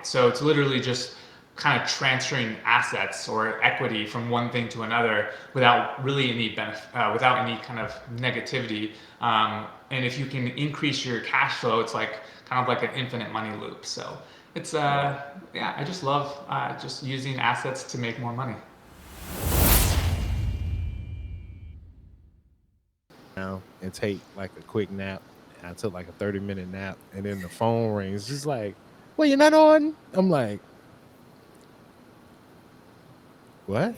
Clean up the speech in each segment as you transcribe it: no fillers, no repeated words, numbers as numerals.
So it's literally just kind of transferring assets or equity from one thing to another without really any benefit, without any kind of negativity. And if you can increase your cash flow, it's like kind of like an infinite money loop. So it's Yeah. yeah, I just love just using assets to make more money. Now and take like a quick nap. I took like a 30-minute nap and then the phone rings. She's like, well, you're not on? I'm like, what?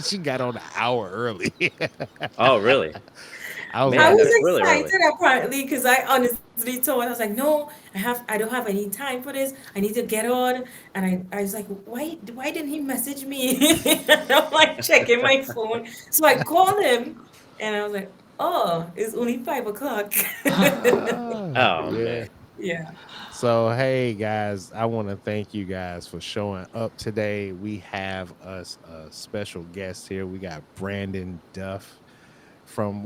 She got on an hour early. Oh, really? I was I Man, like, was that's really early. excited apparently because I honestly told I was like, no, I don't have any time for this. I need to get on. And I was like, why didn't he message me? And I'm like checking my phone. So I called him and I was like, oh, it's only 5 o'clock. Oh, yeah. man. Yeah. So, hey guys, I want to thank you guys for showing up today. We have us a special guest here. We got Brandon Duff from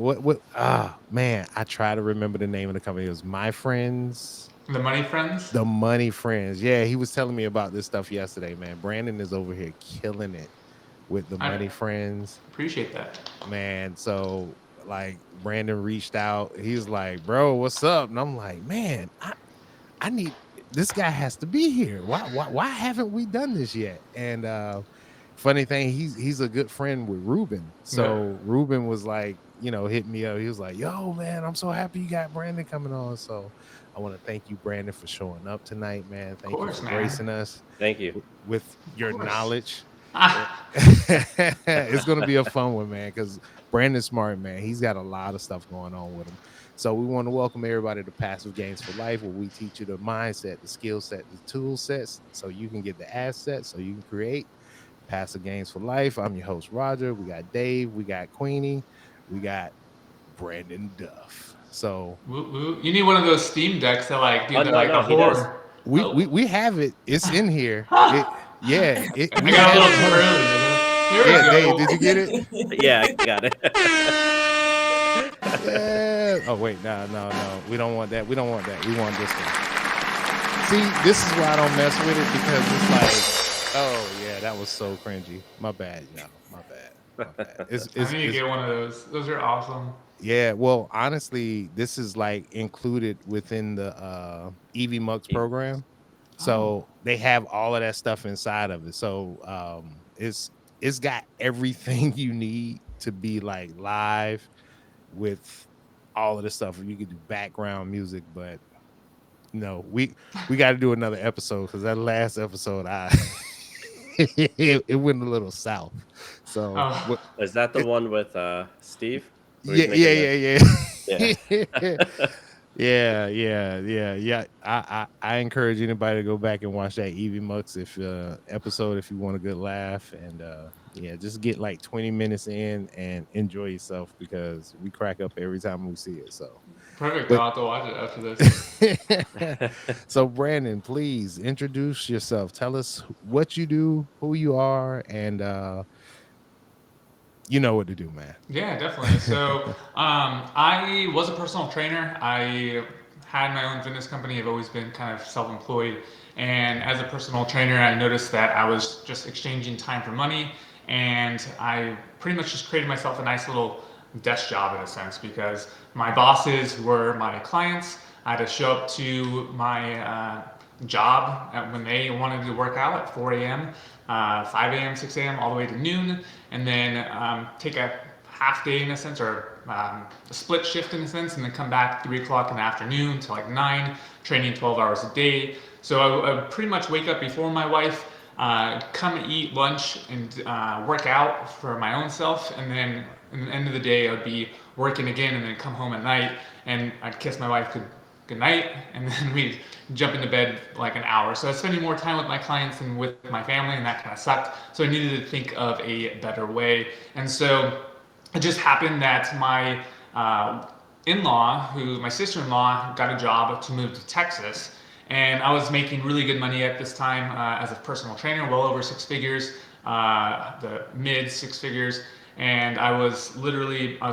man, I try to remember the name of the company. It was My Friends, The money friends. the Money Friends. Yeah, he was telling me about this stuff yesterday, man. Brandon is over here killing it with the I Money Friends, appreciate that. man. So, like, Brandon reached out. He was like, "Bro, what's up?" And I'm like, "Man, I need this guy has to be here. Why haven't we done this yet?" And funny thing, he's a good friend with Ruben. Yeah, So Ruben was like, hit me up. He was like, "Yo, man, I'm so happy you got Brandon coming on." So I want to thank you, Brandon, for showing up tonight, man. of Thank you course, for man. gracing us Thank you. with Of your course. knowledge. Eh, Ah, it's gonna be a fun one, man, because Brandon's smart, man. He's got a lot of stuff going on with him. So we want to welcome everybody to Passive Gains for Life, where we teach you the mindset, the skill set, the tool sets, so you can get the assets, so you can create Passive Gains for Life. I'm your host, Roger. We got Dave, we got Queenie, we got Brandon Duff. So woo, woo. You need one of those Steam decks that like do Oh, the no, like the no, he does. horror. we Oh, we, we have it. It's in here. It I yeah, we got a have little it. too Hold on. early. Here we Yeah, Dave, go. did you get it? Yeah, I got it. Yeah. Oh wait, no. We don't want that. We don't want that. We want this one. See, this is why I don't mess with it because it's like, oh yeah, that was so cringy. My bad, y'all. My bad. My bad. It's I it's need to it's get one of those. Those are awesome. yeah. Well, honestly, this is like included within the EV Mux Even program, Oh, so they have all of that stuff inside of it. So it's got everything you need to be like live with all of the stuff. You could do background music, but no, we got to do another episode because that last episode, I it went a little south. So oh, what? Is that the It, one with Steve? Where he's yeah, making the yeah, Yeah. yeah, yeah. I encourage anybody to go back and watch that Evie Mux if episode if you want a good laugh and yeah, just get like 20 minutes in and enjoy yourself because we crack up every time we see it. So, perfect. but I'll have to watch it after this. so, Brandon, please introduce yourself. Tell us what you do, who you are, and you know what to do, man. Yeah, definitely. So, I was a personal trainer. I had my own fitness company. I've always been kind of self-employed, and as a personal trainer, I noticed that I was just exchanging time for money, and I pretty much just created myself a nice little desk job in a sense because my bosses were my clients. I had to show up to my job when they wanted to work out at 4 a.m., 5 a.m., 6 a.m., all the way to noon, and then take a half day in a sense, or a split shift in a sense, and then come back 3 o'clock in the afternoon to like 9, training 12 hours a day. So I would pretty much wake up before my wife, come eat lunch and work out for my own self, and then at the end of the day, I'd be working again, and then come home at night, and I'd kiss my wife good night, and then we'd jump into bed like an hour. So I was spending more time with my clients than with my family, and that kind of sucked. So I needed to think of a better way. And so it just happened that my in-law, who my sister-in-law, got a job to move to Texas, and I was making really good money at this time as a personal trainer, well over 6 figures, the mid 6 figures, and I was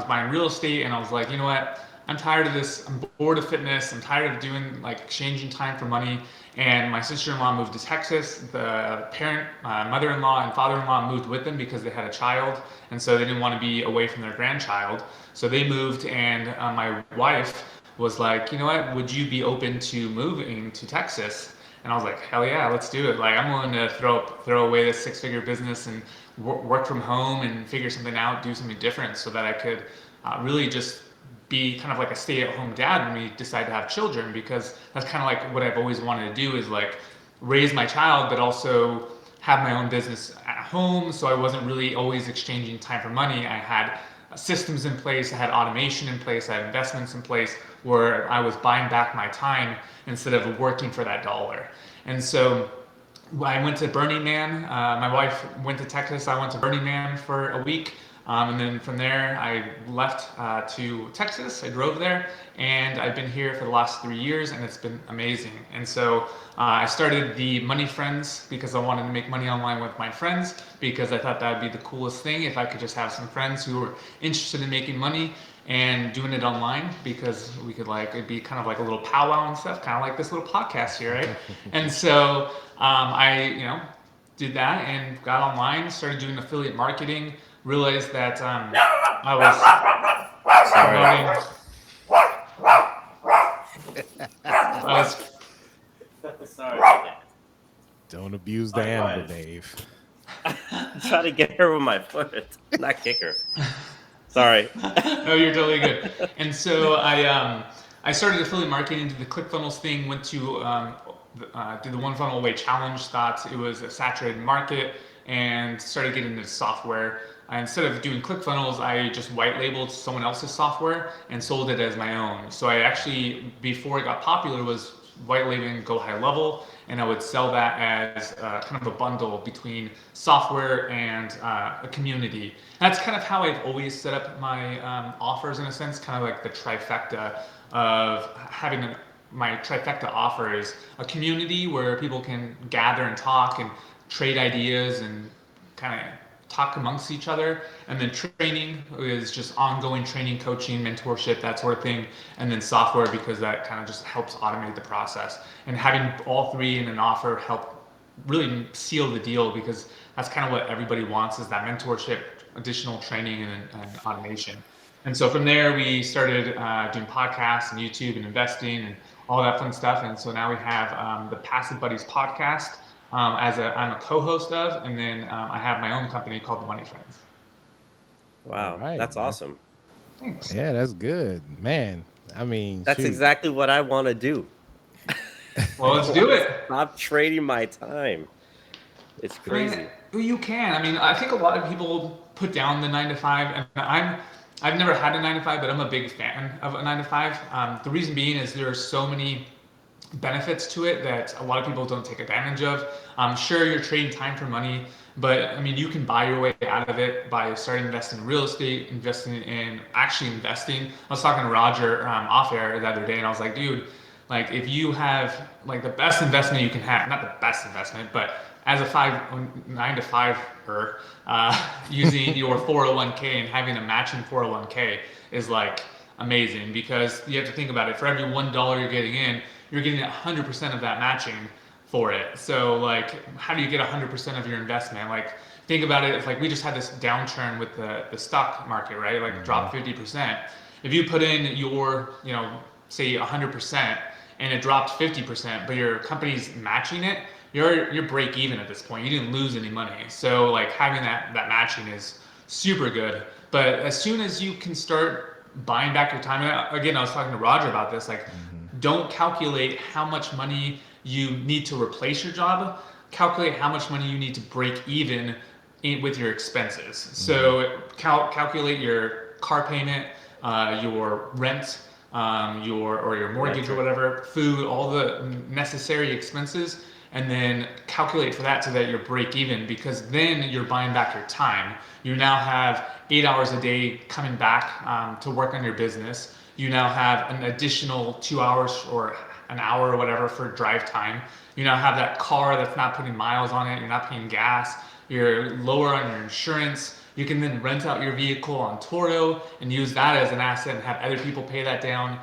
buying real estate, and I was like, you know what? I'm tired of this. I'm bored of fitness. I'm tired of doing like exchanging time for money. And my sister-in-law moved to Texas. The parent, mother-in-law and father-in-law moved with them because they had a child, and so they didn't want to be away from their grandchild. So they moved, and my wife was like, you know what? Would you be open to moving to Texas? And I was like, hell yeah, let's do it. Like I'm willing to throw away this six-figure business and work from home and figure something out, do something different, so that I could really just be kind of like a stay-at-home dad when we decide to have children, because that's kind of like what I've always wanted to do, is like raise my child but also have my own business at home. So I wasn't really always exchanging time for money. I had systems in place, I had automation in place, I had investments in place where I was buying back my time instead of working for that dollar. And so I went to Burning Man. My wife went to Texas. I went to Burning Man for a week. And then from there, I left to Texas. I drove there, and I've been here for the last 3 years, and it's been amazing. And so I started the Money Friends because I wanted to make money online with my friends, because I thought that would be the coolest thing if I could just have some friends who were interested in making money and doing it online, because we could like, it'd be kind of like a little powwow and stuff, kind of like this little podcast here, right? And so I did that and got online, started doing affiliate marketing, realized that I was promoting. I was Sorry. Don't abuse the animal, Dave. I'm trying to get her with my foot, not kick her. Sorry. No, you're totally good. And so I started affiliate marketing, did the ClickFunnels thing, went to did the One Funnel Away challenge, thought it was a saturated market, and started getting into software. Instead of doing ClickFunnels, I just white labeled someone else's software and sold it as my own. So I actually, before it got popular, was white labeling Go High Level, and I would sell that as kind of a bundle between software and a community. That's kind of how I've always set up my offers, in a sense, kind of like the trifecta of having my trifecta offer is a community where people can gather and talk and trade ideas and kind of talk amongst each other. And then training is just ongoing training, coaching, mentorship, that sort of thing. And then software, because that kind of just helps automate the process. And having all three in an offer help really seal the deal, because that's kind of what everybody wants, is that mentorship, additional training, and automation. And so from there, we started doing podcasts and YouTube and investing and all that fun stuff. And so now we have the Passive Buddies podcast, I'm a co-host of, and then I have my own company called the Money Friends. Wow, Right, that's man. awesome. Thanks. Yeah, that's good, man. I mean, That's shoot. exactly what I want to do. Well, let's do it. Stop trading my time. It's crazy. I mean, you can. I mean, I think a lot of people put down the 9 to 5, and I've never had a 9 to 5, but I'm a big fan of a 9 to 5. The reason being is there are so many benefits to it that a lot of people don't take advantage of. Sure, you're trading time for money, but I mean, you can buy your way out of it by starting investing in real estate, actually investing. I was talking to Roger off air the other day, and I was like, dude, like if you have like the best investment you can have, not the best investment, but as a 9 to 5 using your 401k and having a matching 401k is like amazing, because you have to think about it. For every $1 you're getting in, you're getting 100% of that matching for it. So like, how do you get 100% of your investment? Like, think about it. It's like we just had this downturn with the stock market, right? Like dropped 50%. If you put in your, say 100% and it dropped 50%, but your company's matching it, you're break even at this point. You didn't lose any money. So like having that matching is super good. But as soon as you can start buying back your time, and again, I was talking to Roger about this, like don't calculate how much money you need to replace your job. Calculate how much money you need to break even with your expenses. So calculate your car payment, your rent, your mortgage or whatever, food, all the necessary expenses, and then calculate for that so that you're break even, because then you're buying back your time. You now have 8 hours a day coming back to work on your business. You now have an additional 2 hours or an hour or whatever for drive time. You now have that car that's not putting miles on it. You're not paying gas. You're lower on your insurance. You can then rent out your vehicle on Toro and use that as an asset and have other people pay that down.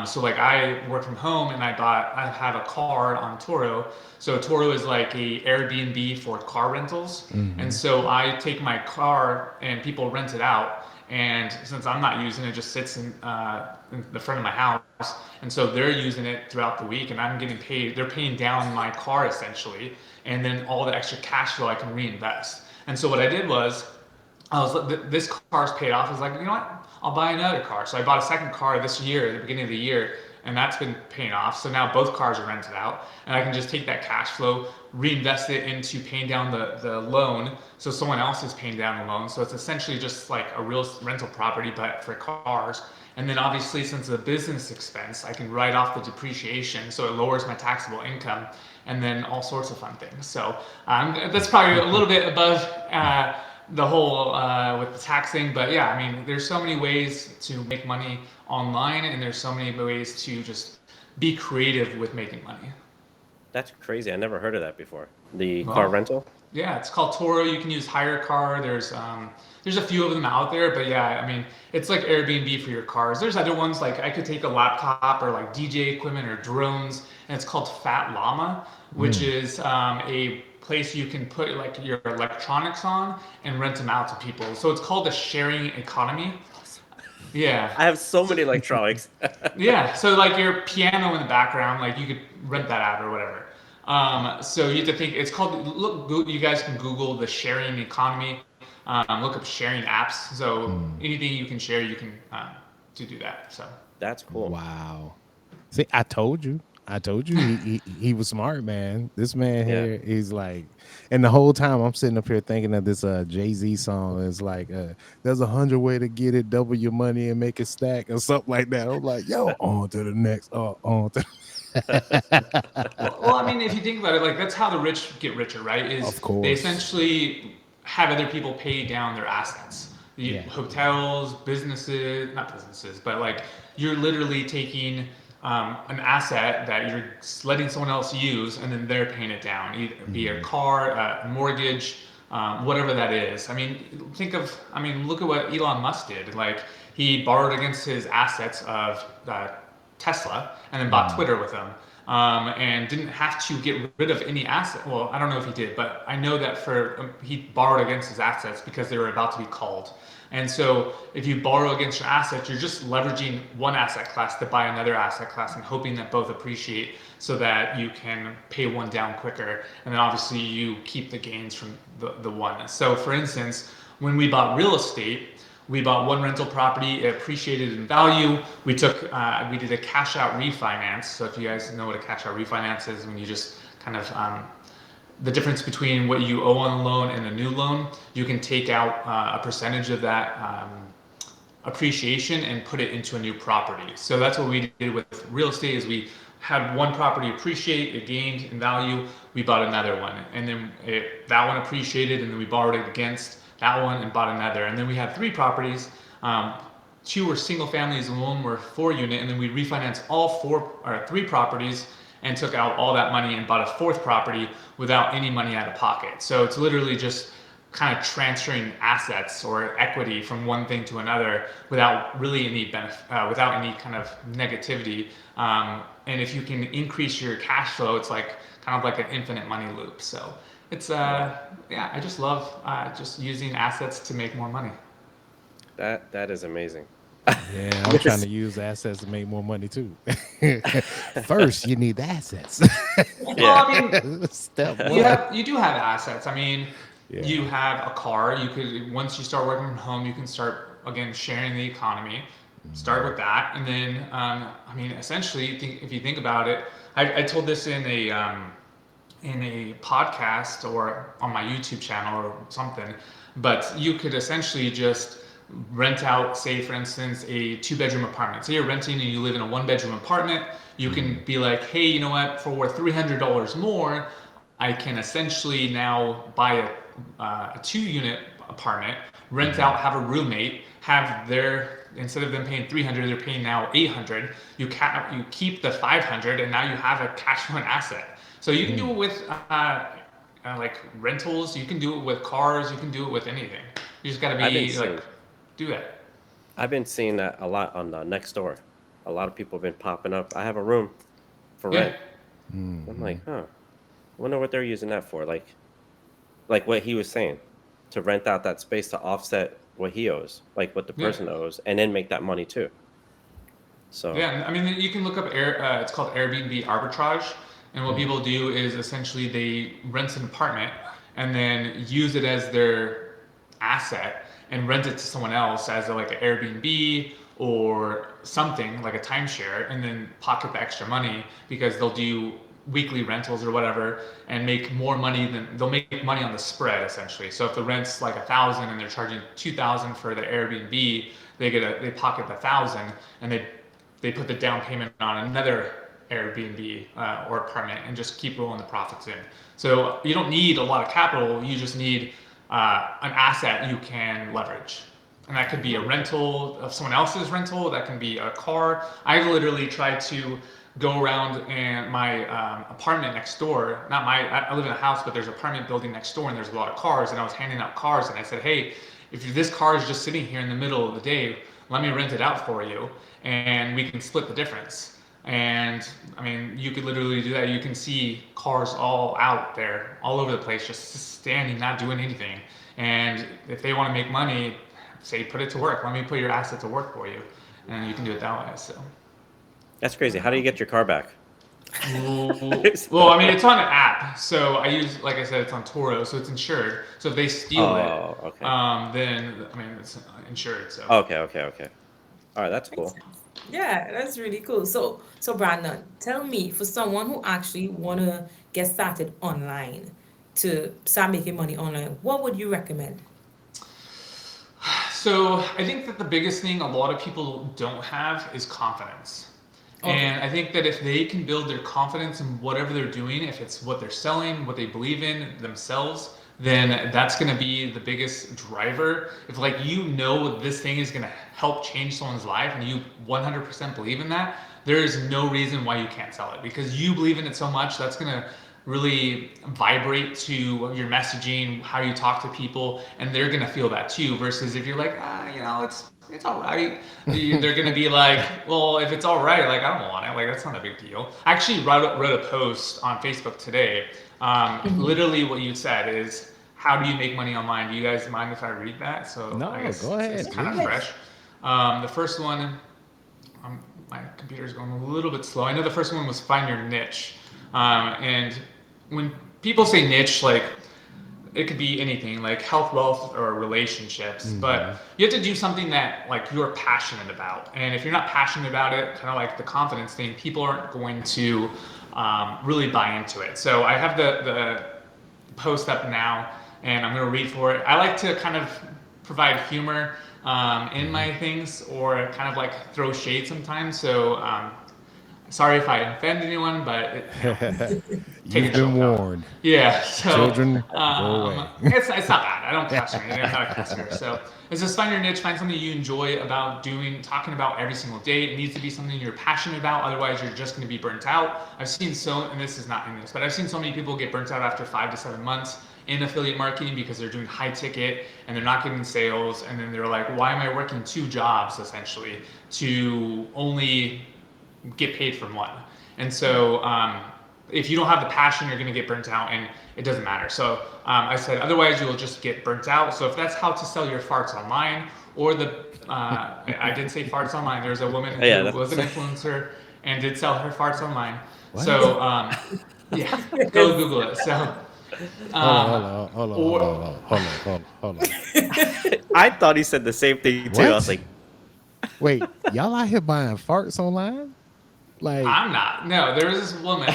So like I work from home and I have a car on Toro. So Toro is like a Airbnb for car rentals. And so I take my car and people rent it out. And since I'm not using it, it just sits in the front of my house. And so they're using it throughout the week and I'm getting paid. They're paying down my car essentially. And then all the extra cash flow I can reinvest. And so what I did was, this car's paid off. I was like, you know what? I'll buy another car. So I bought a second car this year, at the beginning of the year, and that's been paying off. So now both cars are rented out, and I can just take that cash flow, reinvest it into paying down the loan. So someone else is paying down the loan. So it's essentially just like a real rental property, but for cars. And then obviously, since it's a business expense, I can write off the depreciation, so it lowers my taxable income, and then all sorts of fun things. So that's probably a little bit above the whole with the taxing, but yeah, I mean, there's so many ways to make money online, and there's so many ways to just be creative with making money. That's crazy. I never heard of that before. The Well, car rental. yeah, it's called Toro. You can use Hire Car. There's a few of them out there, but yeah, I mean, it's like Airbnb for your cars. There's other ones like I could take a laptop or like DJ equipment or drones, and it's called Fat Llama, which is a place you can put like your electronics on and rent them out to people. So it's called a sharing economy. Yeah. I have so many electronics. Yeah, so like your piano in the background, like you could rent that out or whatever. So you have to think it's called. You guys can Google the sharing economy. Look up sharing apps. So anything you can share, you can to do that. So That's cool. Wow. See, I told you. He was smart, man. This man Yeah. here, he's like, and the whole time I'm sitting up here thinking of this Jay-Z song. It's like, there's 100 ways to get it, double your money and make it stack or something like that. I'm like, yo, on to the next, on to well, I mean, if you think about it, like that's how the rich get richer, right? Is Of course. they essentially have other people pay down their assets. Yeah. Hotels, businesses, not businesses, but like you're literally taking an asset that you're letting someone else use, and then they're paying it down, either be a car, a mortgage, whatever that is. I mean, look at what Elon Musk did. Like he borrowed against his assets of Tesla, and then bought Twitter with them, and didn't have to get rid of any asset. Well, I don't know if he did, but I know that he borrowed against his assets because they were about to be called. And so if you borrow against your assets, you're just leveraging one asset class to buy another asset class and hoping that both appreciate so that you can pay one down quicker. And then obviously you keep the gains from the one. So for instance, when we bought real estate, we bought one rental property, it appreciated in value. We did a cash out refinance. So if you guys know what a cash out refinance is, when you just kind of, the difference between what you owe on a loan and a new loan, you can take out a percentage of that appreciation and put it into a new property. So that's what we did with real estate. Is we had one property appreciate, it gained in value, we bought another one, and then that one appreciated, and then we borrowed it against that one and bought another. And then we had three properties. Two were single families and one were 4-unit, and then we refinanced three properties and took out all that money and bought a fourth property without any money out of pocket. So it's literally just kind of transferring assets or equity from one thing to another without really any benefit, without any kind of negativity. And if you can increase your cash flow, it's like kind of like an infinite money loop. So it's I just love just using assets to make more money. That is amazing. Yeah, I'm trying to use assets to make more money too. First, you need the assets. Well, I mean, Step one. you do have assets. I mean, Yeah. you have a car. You could, once you start working from home, you can start again sharing the economy. Start with that, and then I mean, essentially, if you think about it, I told this in a podcast or on my YouTube channel or something, but you could essentially just rent out, say for instance, a 2-bedroom apartment. Say you're renting and you live in a 1-bedroom apartment. You can be like, hey, you know what? For $300 more, I can essentially now buy a 2-unit apartment, rent out, have a roommate, have instead of them paying $300, they're paying now $800. You keep the $500, and now you have a cash flow asset. So you can do it with like rentals. You can do it with cars. You can do it with anything. You just got to I've been be seeing like, do that. I've been seeing that a lot on next door. A lot of people have been popping up. I have a room for Yeah. rent. I'm like, huh. I wonder what they're using that for. Like what he was saying, to rent out that space to offset what he owes, like what the Yeah. person owes, and then make that money too. So Yeah, I mean, you can look up it's called Airbnb arbitrage, and what people do is essentially they rent an apartment and then use it as their asset and rent it to someone else as like an Airbnb or something like a timeshare, and then pocket the extra money because they'll do weekly rentals or whatever and make more money than they'll make money on the spread essentially. So if the rent's like 1,000 and they're charging 2,000 for the Airbnb, they pocket the 1,000 and they put the down payment on another Airbnb or apartment and just keep rolling the profits in. So you don't need a lot of capital. You just need an asset you can leverage. And that could be a rental of someone else's rental. That can be a car. I literally tried to go around and my apartment next door, not my, I live in a house, but there's an apartment building next door and there's a lot of cars. And I was handing out cars and I said, hey, if this car is just sitting here in the middle of the day, let me rent it out for you and we can split the difference. And I mean, you could literally do that. You can see cars all out there, all over the place, just standing, not doing anything. And if they want to make money, say, put it to work. Let me put your asset to work for you. And you can do it that way. So, that's crazy. How do you get your car back? well, I mean, it's on an app. So I use, like I said, it's on Toro, so it's insured. So if they steal Oh, it, okay. then I mean, it's insured. So. Okay. All right, that's Makes cool. sense. Yeah, that's really cool. So Brandon, tell me, for someone who actually wanna get started online to start making money online, what would you recommend? So I think that the biggest thing a lot of people don't have is confidence. Okay. And I think that if they can build their confidence in whatever they're doing, if it's what they're selling, what they believe in themselves, then that's going to be the biggest driver. If like you know this thing is going to help change someone's life and you 100% believe in that, there is no reason why you can't sell it because you believe in it so much that's going to really vibrate to your messaging, how you talk to people, and they're gonna feel that too. Versus if you're like, it's all right, they're gonna be like, well, if it's all right, like I don't want it, like that's not a big deal. I actually wrote a post on Facebook today. Literally, what you said is, how do you make money online? Do you guys mind if I read that? So No, I guess go ahead, it's kind of please. fresh. The first one, my computer's going a little bit slow. I know the first one was find your niche. And when people say niche, like it could be anything, like health, wealth, or relationships. But you have to do something that like you're passionate about. And if you're not passionate about it, kind of like the confidence thing, people aren't going to really buy into it. So I have the post up now, and I'm going to read for it. I like to kind of provide humor in my things, or kind of like throw shade sometimes. So sorry if I offend anyone, but take You've it been out. warned. Yeah, so Children, go away. it's not bad. I don't cuss or anything. I'm not a cusser. So it's just find your niche, find something you enjoy about doing, talking about every single day. It needs to be something you're passionate about. Otherwise, you're just going to be burnt out. I've seen and this is not in this, but I've seen so many people get burnt out after 5 to 7 months in affiliate marketing because they're doing high ticket and they're not getting sales. And then they're like, why am I working 2 jobs essentially to only get paid from one? And so if you don't have the passion, you're going to get burnt out, and it doesn't matter. So I said, otherwise you'll just get burnt out. So if that's how to sell your farts online, or I did say farts online. There's a woman who was an influencer and did sell her farts online. What? So yeah, go Google it. So Hold on. I thought he said the same thing too. What? I was like, Wait, y'all out here buying farts online? Like, I'm not. No, there was this woman.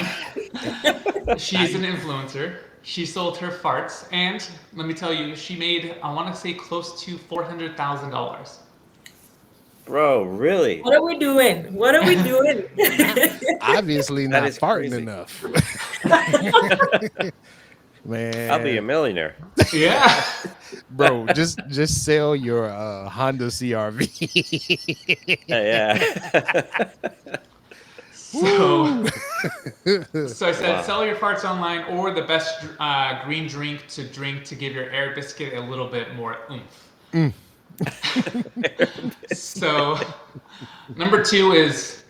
She's an influencer. She sold her farts, and let me tell you, she made, I want to say, close to $400,000. bro, really? What are we doing? What are we doing? obviously That not is farting crazy. enough. Man, I'll be a millionaire. Yeah. bro. Just sell your Honda CRV. Yeah. So I said, Wow. sell your farts online, or the best green drink to drink to give your air biscuit a little bit more oomph. So, number 2 is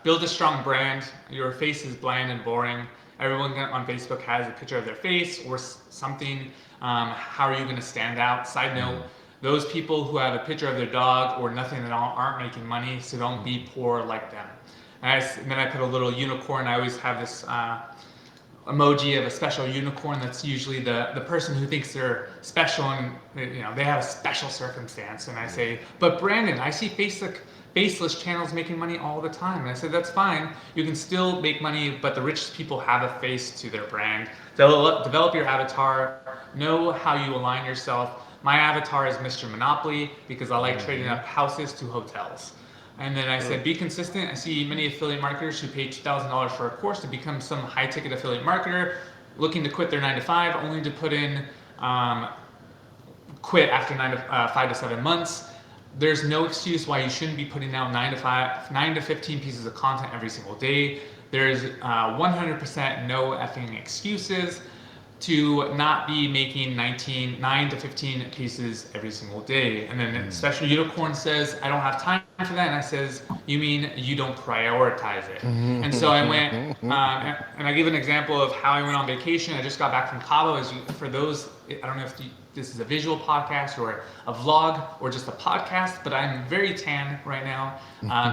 build a strong brand. Your face is bland and boring. Everyone on Facebook has a picture of their face or something. How are you going to stand out? Side note, those people who have a picture of their dog or nothing at all aren't making money, so don't be poor like them. And then I put a little unicorn. I always have this emoji of a special unicorn. That's usually the person who thinks they're special and they have a special circumstance. And I say, but Brandon, I see faceless channels making money all the time. And I said, that's fine. You can still make money, but the richest people have a face to their brand. Develop your avatar. Know how you align yourself. My avatar is Mr. Monopoly because I like trading up houses to hotels. And then I said, be consistent. I see many affiliate marketers who pay $2,000 for a course to become some high-ticket affiliate marketer, looking to quit their 9 to 5, only to put in quit after 5 to 7 months. There's no excuse why you shouldn't be putting out 9 to 15 pieces of content every single day. There's 100% no effing excuses to not be making 9 to 15 pieces every single day. And then Special Unicorn says, I don't have time for that. And I says, you mean you don't prioritize it. And so I went, and I give an example of how I went on vacation. I just got back from Cabo. For those, I don't know if this is a visual podcast or a vlog or just a podcast, but I'm very tan right now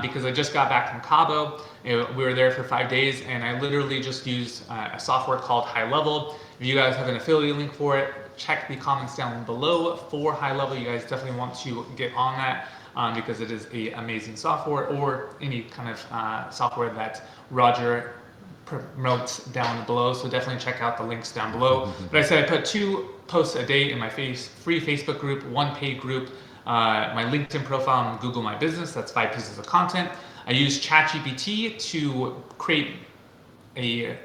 because I just got back from Cabo. We were there for 5 days, and I literally just used a software called High Level. If you guys have an affiliate link for it, check the comments down below for High Level. You guys definitely want to get on that because it is an amazing software, or any kind of software that Roger promotes down below. So definitely check out the links down below. But I said I put 2 posts a day in my free Facebook group, 1 paid group, my LinkedIn profile, and Google My Business. That's 5 pieces of content. I use ChatGPT to create a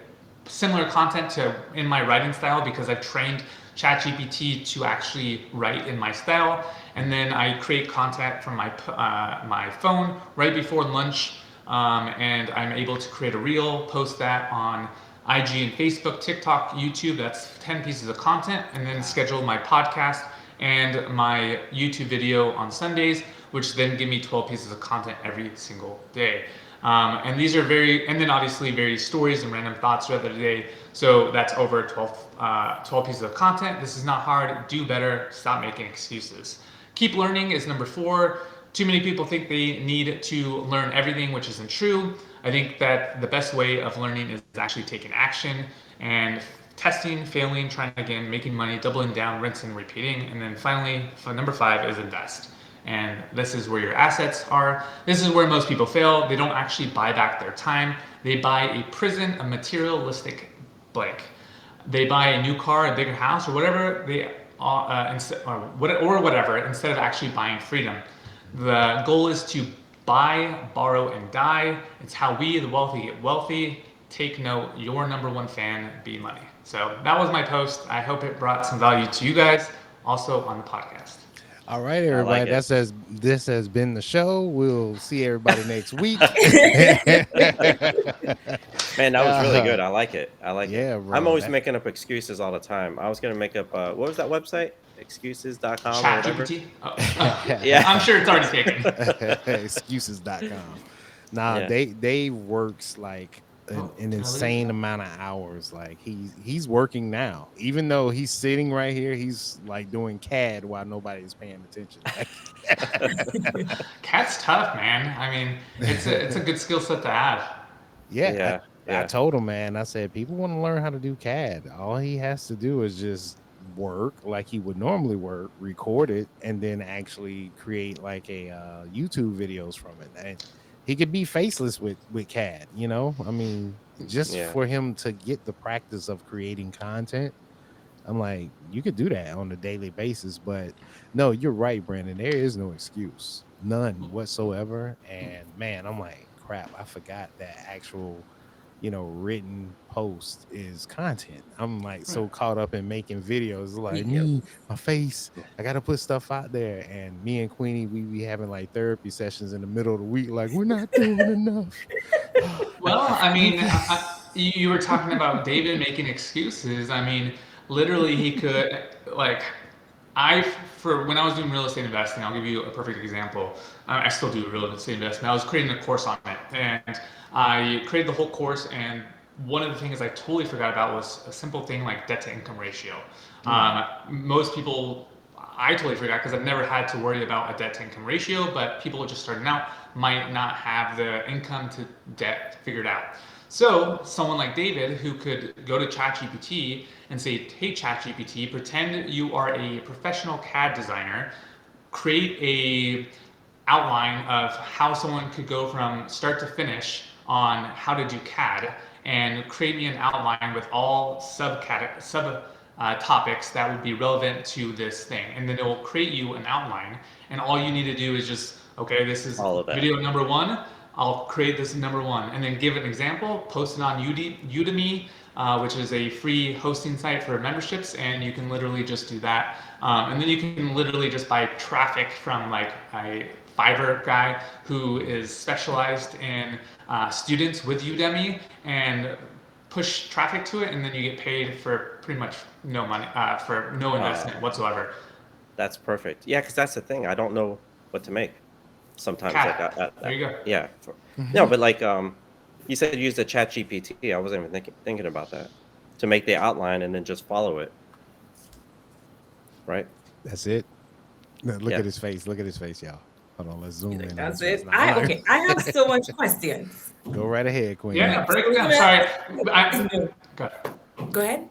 similar content in my writing style because I've trained ChatGPT to actually write in my style. And then I create content from my phone right before lunch, and I'm able to create a reel, post that on IG and Facebook, TikTok, YouTube. That's 10 pieces of content, and then schedule my podcast and my YouTube video on Sundays, which then give me 12 pieces of content every single day. And these are and then obviously various stories and random thoughts throughout the day. So that's over 12 pieces of content. This is not hard. Do better. Stop making excuses. Keep learning is number 4. Too many people think they need to learn everything, which isn't true. I think that the best way of learning is actually taking action and testing, failing, trying again, making money, doubling down, rinsing, repeating. And then finally, number 5 is invest. And this is where your assets are. This is where most people fail. They don't actually buy back their time. They buy a prison, a materialistic blank. They buy a new car, a bigger house, or whatever whatever, instead of actually buying freedom. The goal is to buy, borrow, and die. It's how we, the wealthy, get wealthy. Take note, your number 1 fan, be money. So that was my post. I hope it brought some value to you guys, also on the podcast. All right, everybody. This has been the show. We'll see everybody next week. Man, that was really good. I like it. Yeah, bro, I'm always making up excuses all the time. I was gonna make up what was that website? Excuses.com or whatever. ChatGPT? Yeah. I'm sure it's already taken. Excuses.com. Nah, Yeah. Dave works like an insane amount of hours. Like he's working now, even though he's sitting right here, he's like doing CAD while nobody's paying attention. CAD's tough, man. I mean, it's a good skill set to have. Yeah. I told him, man, I said, people want to learn how to do CAD. All he has to do is just work like he would normally work, record it, and then actually create like a YouTube videos from it. And he could be faceless with CAD, you know? I mean, just for him to get the practice of creating content, I'm like, you could do that on a daily basis. But no, you're right, Brandon. There is no excuse. None whatsoever. And man, I'm like, crap, I forgot that actual, written post is content. I'm like so caught up in making videos, like my face, I gotta put stuff out there. And me and Queenie, we be having like therapy sessions in the middle of the week, like we're not doing enough. Well, I mean, you were talking about David making excuses. I mean, literally he could, like, for when I was doing real estate investing, I'll give you a perfect example. I still do real estate investing. I was creating a course on it, and I created the whole course. And one of the things I totally forgot about was a simple thing like debt to income ratio. Most people, I totally forgot because I've never had to worry about a debt to income ratio, but people just starting out might not have the income to debt figured out. So someone like David who could go to ChatGPT and say, hey ChatGPT, pretend you are a professional CAD designer, create a outline of how someone could go from start to finish on how to do CAD, and create me an outline with all sub topics that would be relevant to this thing. And then it will create you an outline. And all you need to do is just, okay, this is All of that. video number one. I'll create this number one, and then give an example, post it on Udemy, which is a free hosting site for memberships, and you can literally just do that. And then you can literally just buy traffic from like a Fiverr guy who is specialized in students with Udemy, and push traffic to it, and then you get paid for pretty much no money, for no investment whatsoever. That's perfect. Yeah, because that's the thing. I don't know what to make sometimes. CAD. Like There you go. Yeah. No, but like you said, use the Chat GPT. I wasn't even thinking about that, to make the outline and then just follow it. Right. That's it. Look Yeah. at his face. Look at his face, y'all. Hold on, let's zoom in. on That's his face. it. Nah, I'm Okay, I have so much questions. Go right ahead, Queen. Yeah, break it down. Sorry. Go. Go ahead.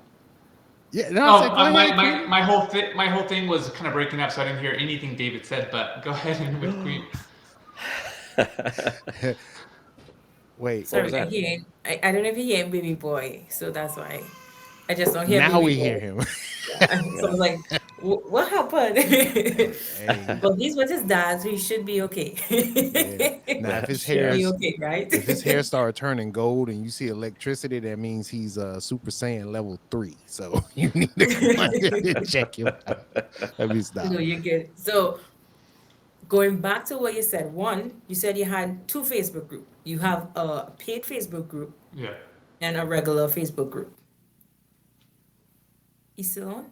Yeah, no, I said, go ahead, Queen. My whole thing was kind of breaking up, so I didn't hear anything David said. But go ahead and with Queen. Wait. Sorry, was that? I don't know if you hear baby boy, so that's why I just don't hear. Now baby we boy. hear him. So I was like, what happened? Hey, But he's with his dad, so he should be okay. yeah. Now, if his Should hair be okay, right? if his hair start turning gold and you see electricity, that means he's Super Saiyan level 3. So you need to come out there and check him out. Let me stop. No, you're good. So going back to what you said, one, you said you had two Facebook groups. You have a paid Facebook group Yeah. and a regular Facebook group. You still on?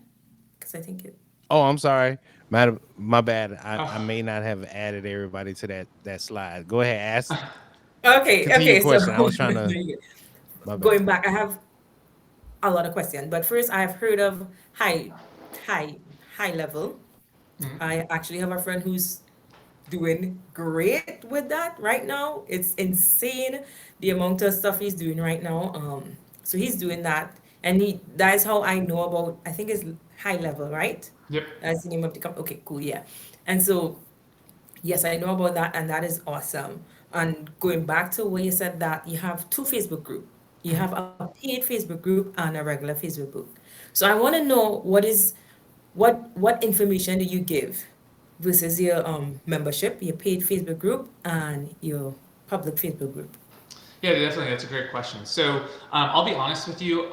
Because I think it. Oh, I'm sorry. My bad. I Oh. may not have added everybody to that slide. Go ahead, ask. Okay, Continue okay. your question. So I was trying to. My bad. going back, I have a lot of questions, but first, I've heard of high level. Mhm. I actually have a friend who's doing great with that right now. It's insane the amount of stuff he's doing right now. So he's doing that, and that's how I know about. I think it's high level, right? Yep. That's the name of the company. Okay, cool, yeah. And so yes, I know about that, and that is awesome. And going back to where you said that you have two Facebook group, you have a paid Facebook group and a regular Facebook group. So I want to know what information do you give versus your membership, your paid Facebook group, and your public Facebook group. Yeah, definitely. That's a great question. So I'll be honest with you.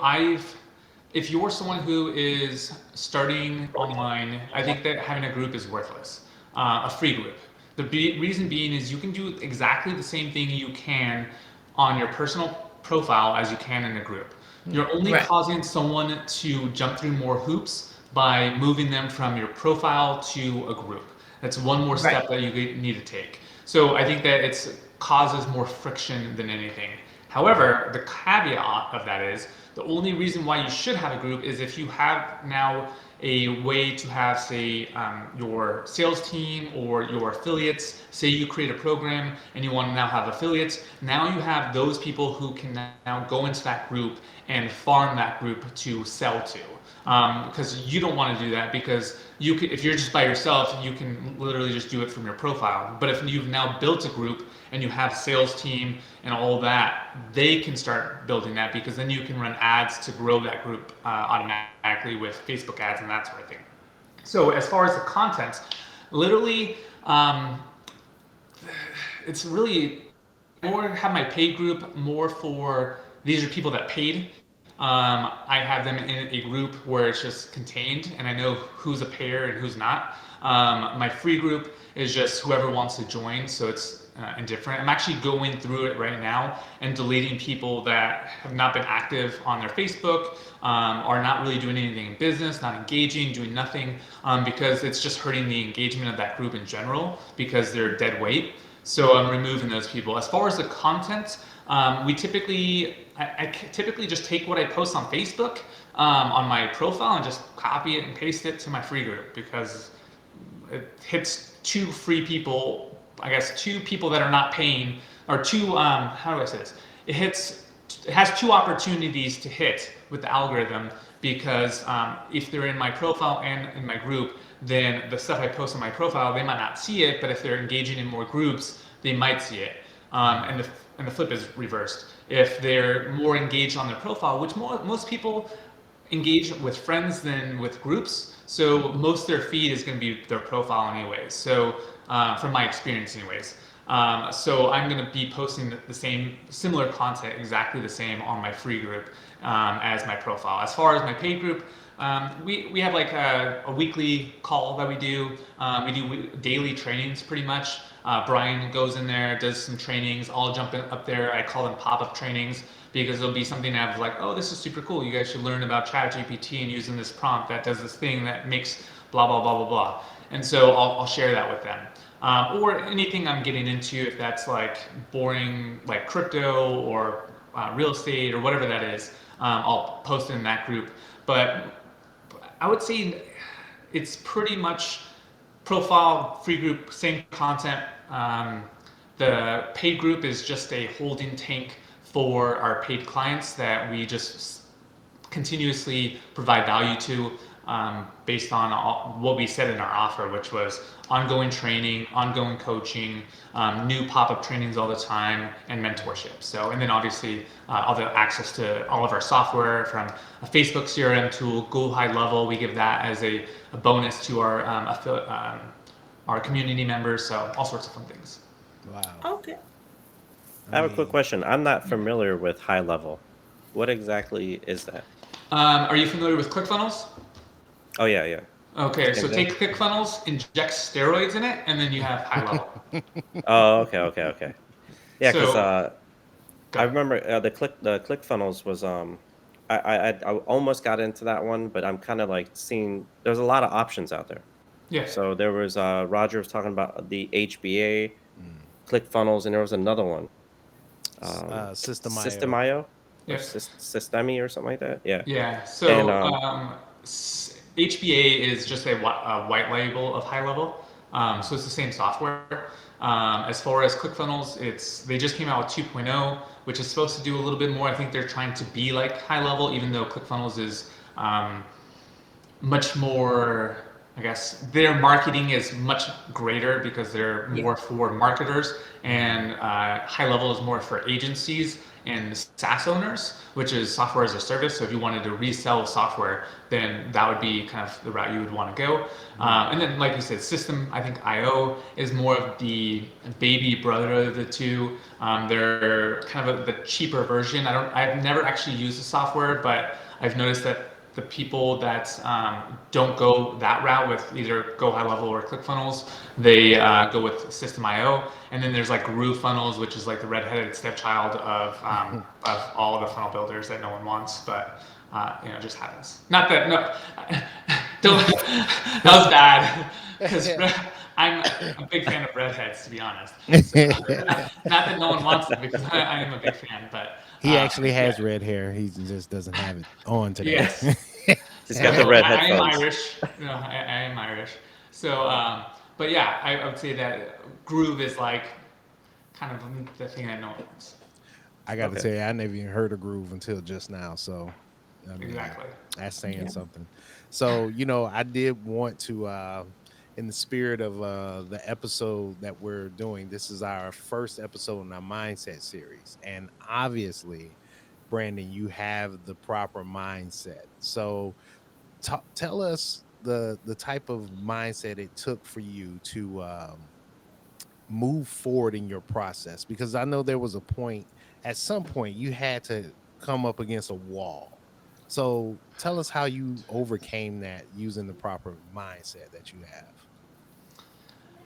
If you're someone who is starting online, I think that having a group is worthless. A free group. The reason being is you can do exactly the same thing you can on your personal profile as you can in a group. You're only Right. causing someone to jump through more hoops by moving them from your profile to a group. That's one more step that you need to take. So I think that it causes more friction than anything. However, the caveat of that is the only reason why you should have a group is if you have now a way to have, say, your sales team or your affiliates. Say you create a program and you want to now have affiliates. Now you have those people who can now go into that group and farm that group to sell to. Because you don't want to do that, because if you're just by yourself, you can literally just do it from your profile. But if you've now built a group and you have a sales team and all that, they can start building that, because then you can run ads to grow that group automatically with Facebook ads and that sort of thing. So as far as the content, literally, it's really more have my paid group more for, these are people that paid. I have them in a group where it's just contained and I know who's a payer and who's not. My free group is just whoever wants to join. So it's indifferent. I'm actually going through it right now and deleting people that have not been active on their Facebook, are not really doing anything in business, not engaging, doing nothing, because it's just hurting the engagement of that group in general because they're dead weight. So I'm removing those people. As far as the content, I typically just take what I post on Facebook on my profile and just copy it and paste it to my free group because it hits two free people, I guess two people that are not paying, or two, how do I say this? It has two opportunities to hit with the algorithm because if they're in my profile and in my group, then the stuff I post on my profile, they might not see it, but if they're engaging in more groups, they might see it. And the flip is reversed. If they're more engaged on their profile, which most people engage with friends than with groups, so most of their feed is going to be their profile anyways. So from my experience anyways. So I'm going to be posting the similar content, exactly the same on my free group as my profile. As far as my paid group, we have like a weekly call that we do. We do daily trainings pretty much. Brian goes in there, does some trainings. I'll jump up there. I call them pop-up trainings because it'll be something that like, oh, this is super cool. You guys should learn about ChatGPT and using this prompt that does this thing that makes blah, blah, blah, blah, blah. And so I'll share that with them. Or anything I'm getting into, if that's like boring, like crypto or real estate or whatever that is, I'll post in that group. But I would say it's pretty much profile, free group, same content. The paid group is just a holding tank for our paid clients that we just continuously provide value to based on what we said in our offer, which was ongoing training, ongoing coaching, new pop-up trainings all the time, and mentorship. So, and then obviously all the access to all of our software from a Facebook CRM tool, Google High Level. We give that as a bonus to our community members. So all sorts of fun things. Wow. Okay. I have a quick question. I'm not familiar with high level. What exactly is that? Are you familiar with ClickFunnels? Oh yeah, yeah. Okay, so Same take thing? ClickFunnels, inject steroids in it, and then you have high level. Oh, okay. Yeah, because So, I go. remember the ClickFunnels was I almost got into that one, but I'm kind of like seeing there's a lot of options out there. Yeah. So there was Roger was talking about the HBA, Mm. ClickFunnels, and there was another one, System IO. System.io or Yep. Systemi or something like that. Yeah, Yeah. and So HBA is just a white label of high level. So it's the same software. As far as ClickFunnels, they just came out with 2.0, which is supposed to do a little bit more. I think they're trying to be like high level, even though ClickFunnels is much more, I guess, their marketing is much greater because they're more for marketers, and high level is more for agencies and SaaS owners, which is software as a service. So if you wanted to resell software, then that would be kind of the route you would want to go. And then, like you said, System, I think IO is more of the baby brother of the two. They're kind of the cheaper version. I've never actually used the software, but I've noticed that the people that don't go that route with either Go High Level or ClickFunnels, they go with System.io. And then there's like GrooveFunnels, which is like the redheaded stepchild of all the funnel builders that no one wants, but it just happens. Not that, no, don't, that was bad, because I'm a big fan of redheads, to be honest. So, not that no one wants them, because I am a big fan, but He actually has yeah. red hair. He just doesn't have it on today. Yes. he's So got the red I am headphones. Irish. I am Irish. So, but yeah, I would say that Groove is like kind of the thing that no one wants. I got to Okay. tell you, I never even heard of Groove until just now. So, I mean, Exactly. that's saying Yeah. something. So, I did want to, in the spirit of the episode that we're doing, this is our first episode in our mindset series. And obviously, Brandon, you have the proper mindset. So, tell us the type of mindset it took for you to move forward in your process, because I know there was a point, at some point you had to come up against a wall. So tell us how you overcame that using the proper mindset that you have.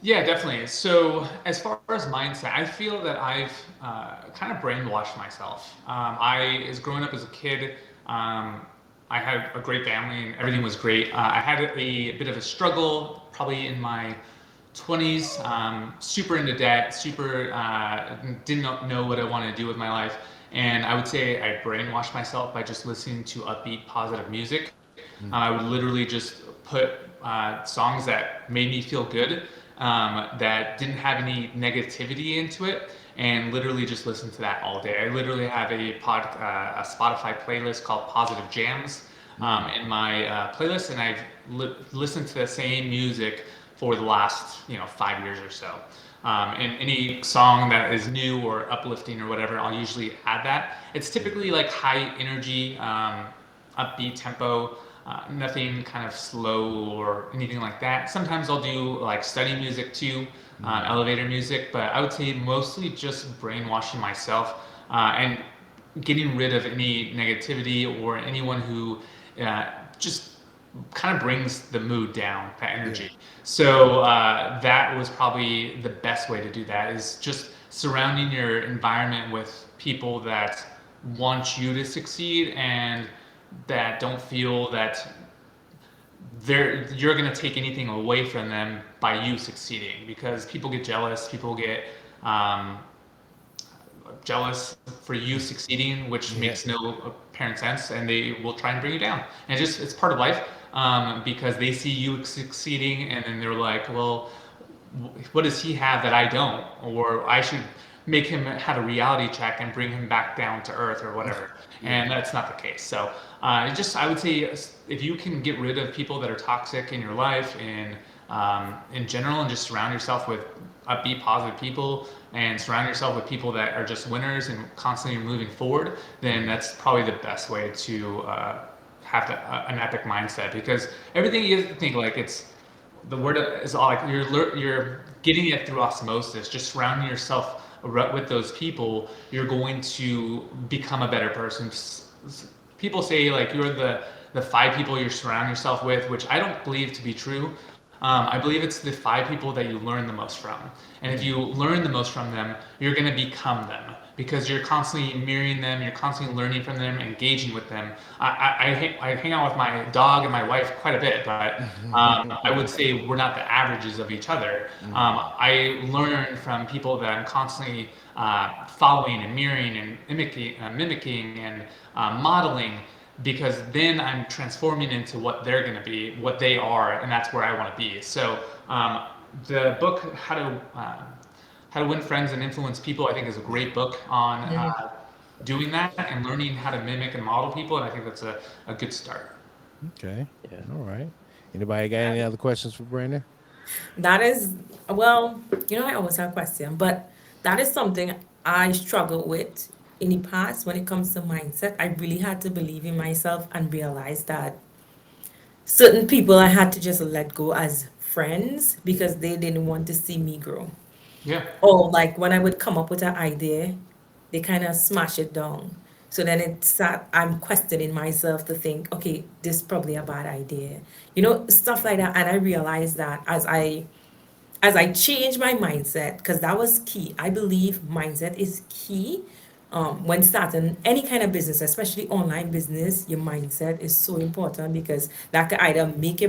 Yeah, definitely. So, as far as mindset, I feel that I've kind of brainwashed myself. As growing up as a kid, um, I had a great family and everything was great. I had a bit of a struggle probably in my 20s, super into debt, super didn't know what I wanted to do with my life. And I would say I brainwashed myself by just listening to upbeat, positive music. I would literally just put songs that made me feel good, that didn't have any negativity into it, and literally just listen to that all day. I literally have a Spotify playlist called Positive Jams in my playlist, and I've listened to the same music for the last 5 years or so. And any song that is new or uplifting or whatever, I'll usually add that. It's typically like high energy, upbeat tempo, nothing kind of slow or anything like that. Sometimes I'll do like study music too, elevator music, but I would say mostly just brainwashing myself and getting rid of any negativity or anyone who just kind of brings the mood down, that Yeah. energy. So that was probably the best way to do that, is just surrounding your environment with people that want you to succeed and that don't feel that you're going to take anything away from them by you succeeding, because people get jealous, people get um, jealous for you succeeding, which Yeah. makes no apparent sense, and they will try and bring you down. And it's part of life, because they see you succeeding, and then they're like, well, what does he have that I don't? Or I should make him have a reality check and bring him back down to earth or whatever. And that's not the case. So I would say if you can get rid of people that are toxic in your life in general, and just surround yourself with upbeat, positive people, and surround yourself with people that are just winners and constantly moving forward, then that's probably the best way to have an epic mindset. Because everything you have to think like the word is all like you're getting it through osmosis. Just surrounding yourself with those people, you're going to become a better person. People say like you're the five people you surround yourself with, which I don't believe to be true. I believe it's the five people that you learn the most from. And if you learn the most from them, you're going to become them, because you're constantly mirroring them, you're constantly learning from them, engaging with them. I hang out with my dog and my wife quite a bit, but I would say we're not the averages of each other. I learn from people that I'm constantly following and mirroring and mimicking and modeling, because then I'm transforming into what they're going to be, what they are, and that's where I want to be. So the book How to Win Friends and Influence People, I think, is a great book on doing that and learning how to mimic and model people, and I think that's a good start. Okay. Yeah. All right. Anybody got any other questions for Brandon? That is, well, I always have a question, but that is something I struggle with in the past when it comes to mindset. I really had to believe in myself and realize that certain people I had to just let go as friends because they didn't want to see me grow. Yeah. Or like when I would come up with an idea, they kind of smash it down. So then I'm questioning myself to think, okay, this is probably a bad idea. Stuff like that. And I realized that as I changed my mindset, because that was key. I believe mindset is key. When starting any kind of business, especially online business, your mindset is so important because that can either make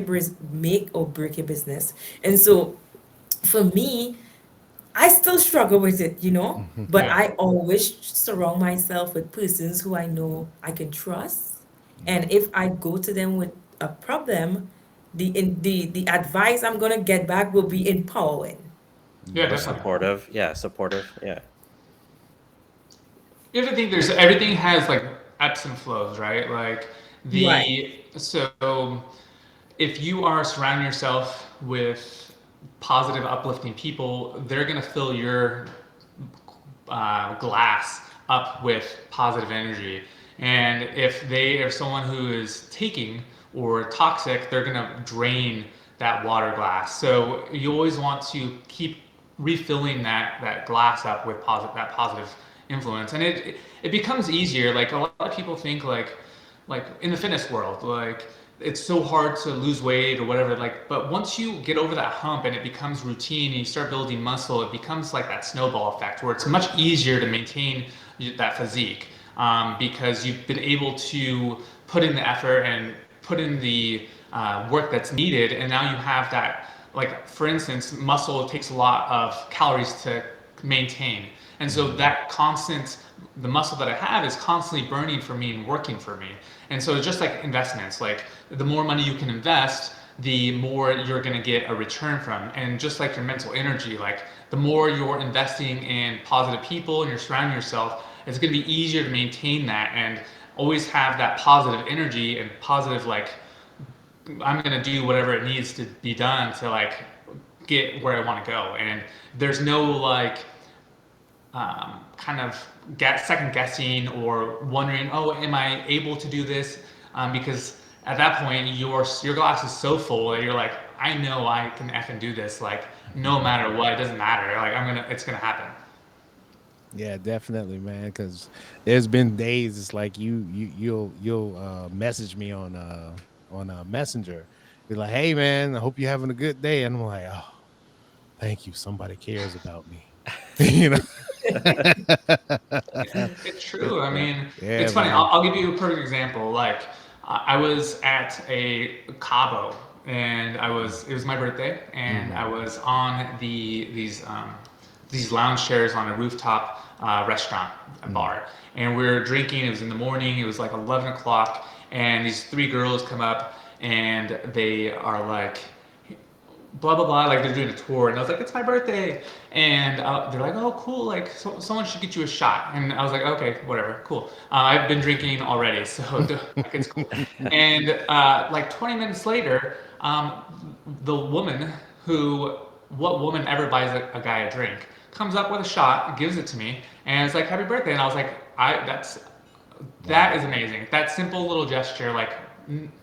or break your business. And so for me, I still struggle with it, but Yeah. I always surround myself with persons who I know I can trust. And if I go to them with a problem, the advice I'm gonna get back will be empowering. Yeah, Or definitely. supportive. Yeah, supportive. Yeah. You have to think there's everything has like ebbs and flows, right? Like Right. so if you are surrounding yourself with positive, uplifting people, they're gonna fill your glass up with positive energy. And if they are someone who is taking or toxic, they're gonna drain that water glass. So you always want to keep refilling that glass up with that positive influence, and it becomes easier. Like a lot of people think like in the fitness world, like it's so hard to lose weight or whatever. Like, but once you get over that hump and it becomes routine and you start building muscle, it becomes like that snowball effect where it's much easier to maintain that physique, because you've been able to put in the effort and put in the work that's needed, and now you have that. Like, for instance, muscle takes a lot of calories to maintain, and so that constant, the muscle that I have is constantly burning for me and working for me. And so it's just like investments. Like, the more money you can invest, the more you're going to get a return from. And just like your mental energy, like the more you're investing in positive people and you're surrounding yourself, it's going to be easier to maintain that and always have that positive energy and positive, like, I'm going to do whatever it needs to be done to like get where I want to go. And there's no like kind of second guessing or wondering, oh, am I able to do this? Because at that point, your glass is so full that you're like, I know I can effing do this. Like, no matter what, it doesn't matter. Like, it's gonna happen. Yeah, definitely, man. Because there's been days it's like you'll message me on Messenger, be like, "Hey, man, I hope you're having a good day," and I'm like, "Oh, thank you, somebody cares about me," you know. It's true. I mean, Yeah, it's funny. man. I'll give you a perfect example. Like, I was at a Cabo, and it was my birthday, and I was on these lounge chairs on a rooftop restaurant bar, and we were drinking. It was in the morning. It was like 11 o'clock, and these three girls come up, and they are like, blah blah blah, like they're doing a tour, and I was like, it's my birthday, and they're like, oh cool, like someone should get you a shot, and I was like, okay, whatever, cool. I've been drinking already, so like, it's cool. And like 20 minutes later, the woman who, what woman ever buys a guy a drink, comes up with a shot, gives it to me, and it's like, happy birthday, and I was like, that is amazing. That simple little gesture, like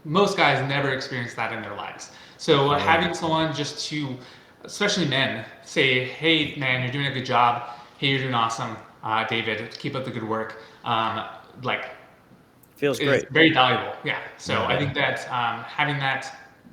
most guys never experience that in their lives. So having someone just to, especially men, say, "Hey, man, you're doing a good job. Hey, you're doing awesome, David. Keep up the good work." Like, Feels is great. very valuable. Yeah. So I think that having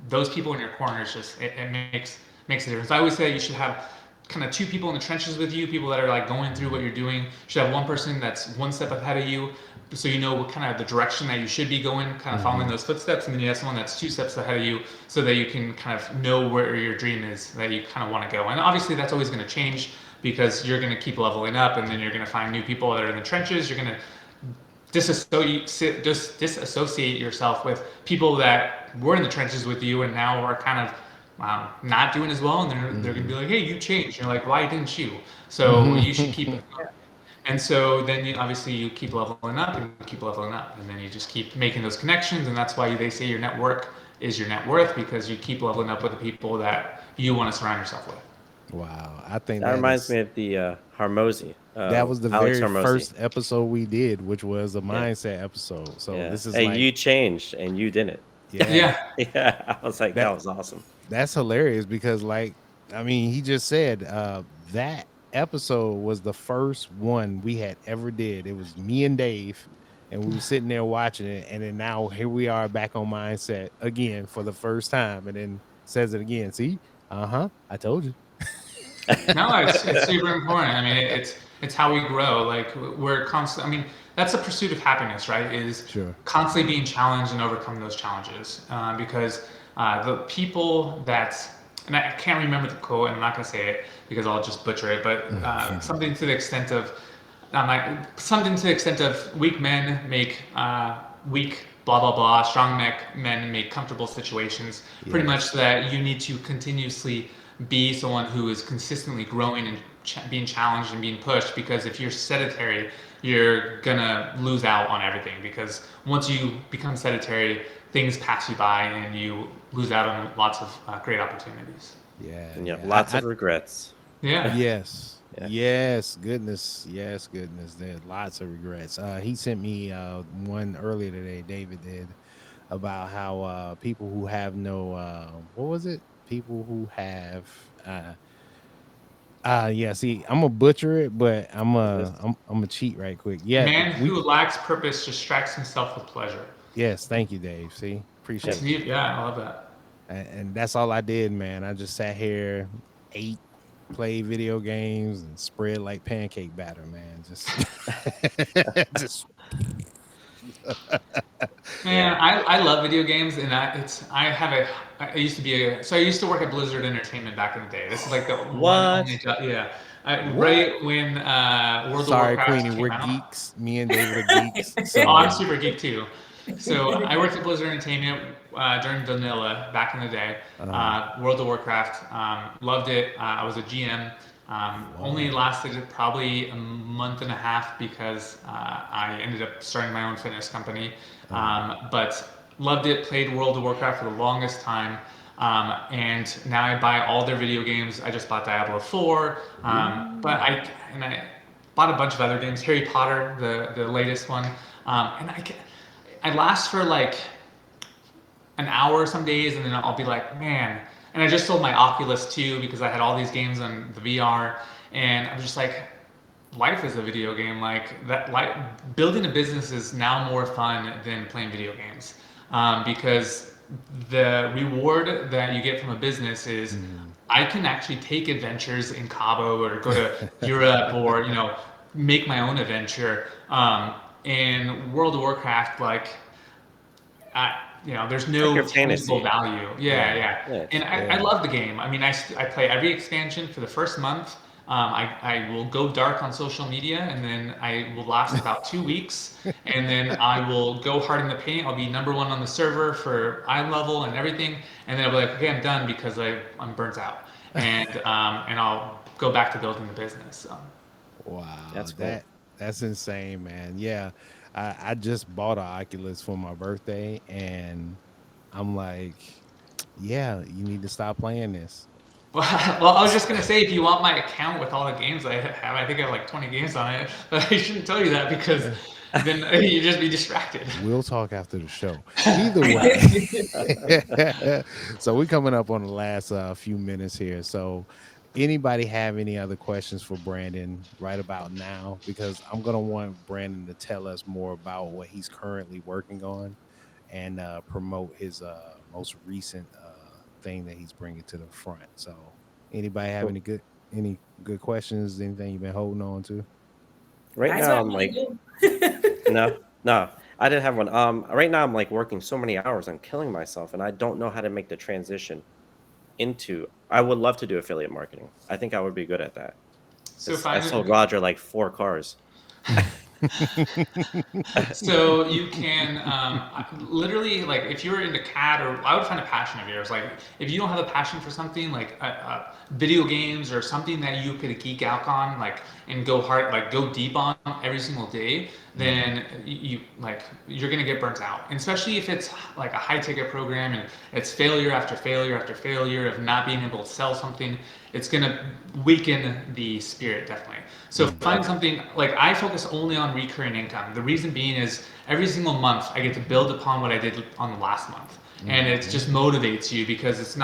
those people in your corner is just it makes a difference. I always say you should have kind of two people in the trenches with you, people that are like going through what you're doing. You should have one person that's one step ahead of you, so you know what kind of the direction that you should be going, kind of following those footsteps, and then you have someone that's two steps ahead of you, so that you can kind of know where your dream is that you kind of want to go. And obviously that's always going to change because you're going to keep leveling up, and then you're going to find new people that are in the trenches. You're going to disassociate yourself with people that were in the trenches with you and now are kind of not doing as well, and they're gonna be like, hey, you changed. You're like, why didn't you? So you should keep it. And so then obviously you keep leveling up and keep leveling up, and then you just keep making those connections, and that's why they say your network is your net worth, because you keep leveling up with the people that you want to surround yourself with. Wow, I think That reminds me of the Harmozy. that was the Alex very Hormozy. first episode we did, which was a mindset episode. So this is hey, like, you changed and you didn't. Yeah. Yeah, I was like, that was awesome. That's hilarious because, like, I mean, he just said that episode was the first one we had ever did. It was me and Dave, and we were sitting there watching it, and then now here we are back on mindset again for the first time, and then says it again. See, I told you. No, it's super important. I mean, it's how we grow. Like, we're constant. I mean, that's the pursuit of happiness, right? Is constantly being challenged and overcoming those challenges. Because the people that, and I can't remember the quote, and I'm not gonna say it because I'll just butcher it, but something to the extent of, weak men make weak blah blah blah, strong men make comfortable situations. Pretty much that you need to continuously be someone who is consistently growing and being challenged and being pushed, because if you're sedentary, you're gonna lose out on everything, because once you become sedentary, things pass you by and you lose out on lots of great opportunities. Yeah. Lots of regrets. Yeah. Yes. Goodness. There's lots of regrets. He sent me one earlier today, David did, about how people who have no what was it? People who have see, I'm gonna butcher it, but I'm gonna cheat right quick. Yeah. Man who lacks purpose distracts himself with pleasure. Yes, thank you, Dave. See, Appreciate It's you. neat. Yeah, I love that. And that's all I did, man. I just sat here, ate, played video games, and spread like pancake batter, man. Just, just Man, Yeah. I love video games, and I used to be a so I used to work at Blizzard Entertainment back in the day. This is like the one only What? job. Yeah, what? right when World of Sorry, Warcraft Queenie, came we're out. geeks. Me and David are geeks. Oh, I'm So, super geek too. So I worked at Blizzard Entertainment during Vanilla back in the day. uh, World of Warcraft, loved it. I was a GM. Only Lord. lasted probably a month and a half because I ended up starting my own fitness company. But loved it. Played World of Warcraft for the longest time. And now I buy all their video games. I just bought Diablo 4, but I bought a bunch of other games. Harry Potter, the latest one, I last for like an hour some days, and then I'll be like, man. And I just sold my Oculus 2 because I had all these games on the VR, and I'm just like, life is a video game. Like that, like building a business is now more fun than playing video games, because the reward that you get from a business is I can actually take adventures in Cabo or go to Europe or make my own adventure. In World of Warcraft, like there's It's like no your tangible fantasy. value. Yeah, yeah. Yeah. And I Yeah. love the game. I mean, I play every expansion for the first month. I will go dark on social media, and then I will last about 2 weeks, and then I will go hard in the paint. I'll be #1 on the server for eye level and everything, and then I'll be like, okay, I'm done because I'm burnt out, and I'll go back to building the business. So. Wow, That's cool. that's insane, man. Yeah, I just bought an Oculus for my birthday, and I'm like, yeah, you need to stop playing this. Well, I was just gonna say, if you want my account with all the games I have, I think I have like 20 games on it. But I shouldn't tell you that because then you just be distracted. We'll talk after the show. Either way, so we're coming up on the last few minutes here. So, anybody have any other questions for Brandon right about now? Because I'm gonna want Brandon to tell us more about what he's currently working on and promote his most recent thing that he's bringing to the front. So, anybody have Cool. any good questions? Anything you've been holding on to? Right That's now, what I I'm want like, to do. no, no, I didn't have one. Right now, I'm like working so many hours on killing myself, and I don't know how to make the transition into. I would love to do affiliate marketing. I think I would be good at that. So I sold Roger like 4 cars. So you can literally, like, if you're into CAD, or I would find a passion of yours. Like if you don't have a passion for something like video games or something that you could geek out on, like, and go hard, like go deep on every single day, then you're gonna get burnt out. And especially if it's like a high ticket program and it's failure after failure after failure of not being able to sell something, it's gonna weaken the spirit, definitely. So find something, like, I focus only on recurring income. The reason being is every single month I get to build upon what I did on the last month, and it just motivates you because it's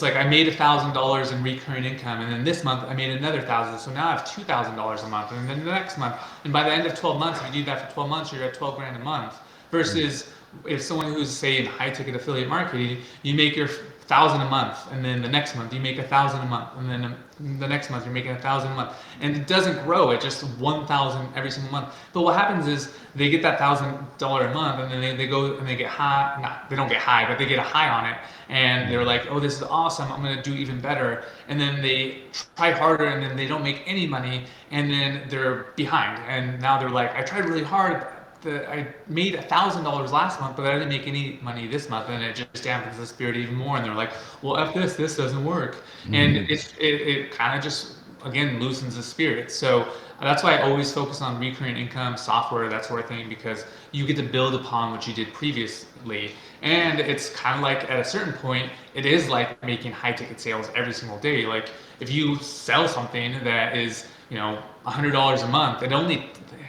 like I made $1,000 in recurring income, and then this month I made another 1,000. So now I have $2,000 a month, and then the next month, and by the end of 12 months, if you do that for 12 months, you're at 12 grand a month. Versus if someone who's, say, in high ticket affiliate marketing, you make your 1,000 a month, and then the next month you make 1,000 a month, and then the next month you're making 1,000 a month, and it doesn't grow. It just 1,000 every single month. But what happens is they get that $1,000 a month, and then they go and they get high. Not, they don't get high, but they get a high on it, and they're like, "Oh, this is awesome! I'm gonna do even better." And then they try harder, and then they don't make any money, and then they're behind. And now they're like, "I tried really hard. I made $1,000 last month, but I didn't make any money this month," and it just dampens the spirit even more. And they're like, "Well, f this doesn't work," and it kind of just, again, loosens the spirit. So that's why I always focus on recurring income, software, that sort of thing, because you get to build upon what you did previously. And it's kind of like, at a certain point, it is like making high ticket sales every single day. Like if you sell something that is, $100 a month,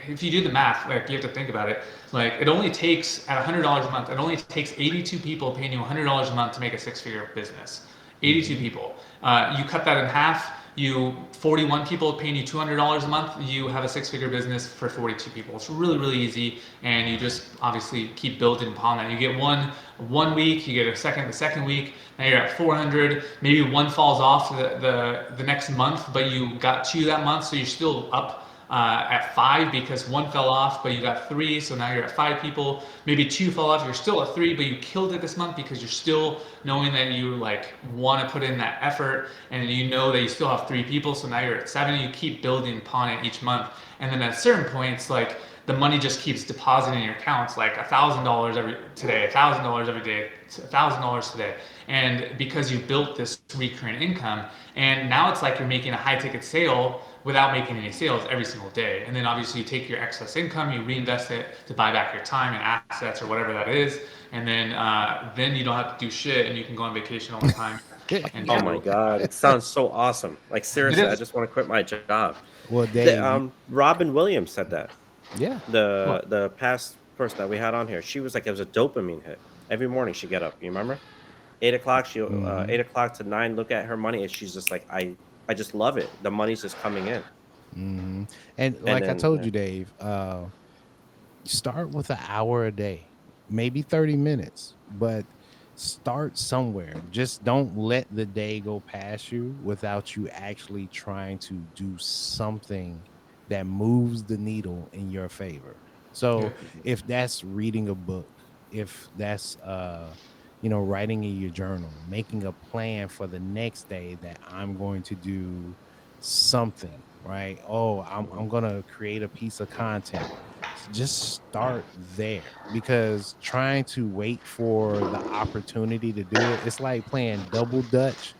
if you do the math, like, you have to think about it. Like, it only takes, at $100 a month, it only takes 82 people paying you $100 a month to make a 6-figure business. 82 people. You cut that in half, you 41 people paying you $200 a month, you have a six-figure business for 42 people. It's really, really easy, and you just obviously keep building upon that. You get one week, you get the second week, now you're at 400. Maybe one falls off the next month, but you got two that month, so you're still up at five because one fell off, but you got three, so now you're at five people. Maybe two fell off, you're still at three, but you killed it this month because you're still knowing that you like want to put in that effort, and you know that you still have three people, so now you're at seven. You keep building upon it each month, and then at a certain point, it's like the money just keeps depositing in your accounts, like $1,000 every today, $1,000 every day, $1,000 today, and because you built this recurring income, and now it's like you're making a high ticket sale without making any sales every single day. And then obviously you take your excess income, you reinvest it to buy back your time and assets or whatever that is, and then you don't have to do shit, and you can go on vacation all the time. And Oh my God, it sounds so awesome. Like seriously, I just want to quit my job. Well, Dave, Robin Williams said that. yeah. The past person that we had on here, she was like, it was a dopamine hit. Every morning she get up. You remember? 8 o'clock. She 8 o'clock to 9. Look at her money, and she's just like, I just love it. The money's just coming in. And like I then, told you, Dave, start with an hour a day, maybe 30 minutes, but start somewhere. Just don't let the day go past you without you actually trying to do something that moves the needle in your favor. So if that's reading a book, if that's writing in your journal, making a plan for the next day that I'm going to do something, right? Oh, I'm gonna create a piece of content. Just start there, because trying to wait for the opportunity to do it, it's like playing double dutch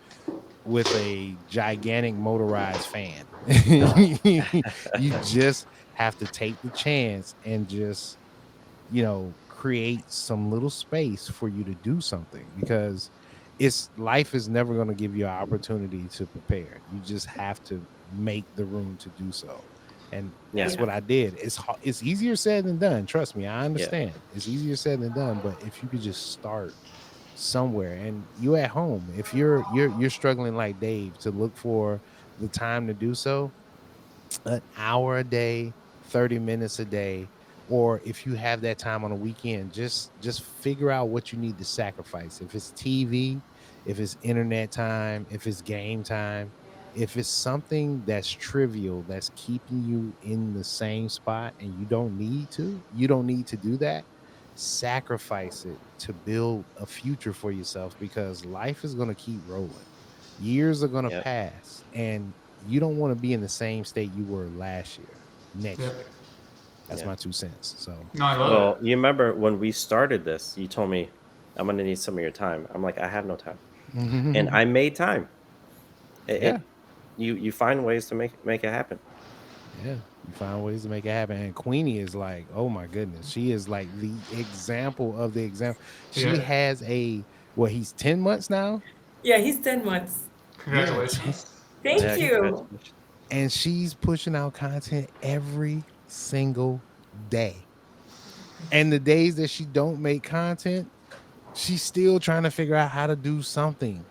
with a gigantic motorized fan. You just have to take the chance and just create some little space for you to do something, because life is never going to give you an opportunity to prepare. You just have to make the room to do so. And that's what I did. It's easier said than done. Trust me, I understand. It's easier said than done, but if you could just start somewhere, and you at home, if you're struggling like Dave to look for the time to do so, an hour a day, 30 minutes a day, or if you have that time on a weekend, just figure out what you need to sacrifice. If it's TV, if it's internet time, if it's game time, if it's something that's trivial that's keeping you in the same spot and you don't need to do that. Sacrifice it to build a future for yourself, because life is going to keep rolling. Years are going to pass, and you don't want to be in the same state you were last year, next year. That's my 2 cents. So No, I love it. You remember when we started this, you told me, I'm gonna need some of your time. I'm like, I have no time. And I made time. You find ways to make it happen. Yeah, you find ways to make it happen. And Queenie is like, oh my goodness, she is like the example of the example. She has he's 10 months now? Yeah, he's 10 months. Congratulations. Thank you. And she's pushing out content every single day. And the days that she don't make content, she's still trying to figure out how to do something,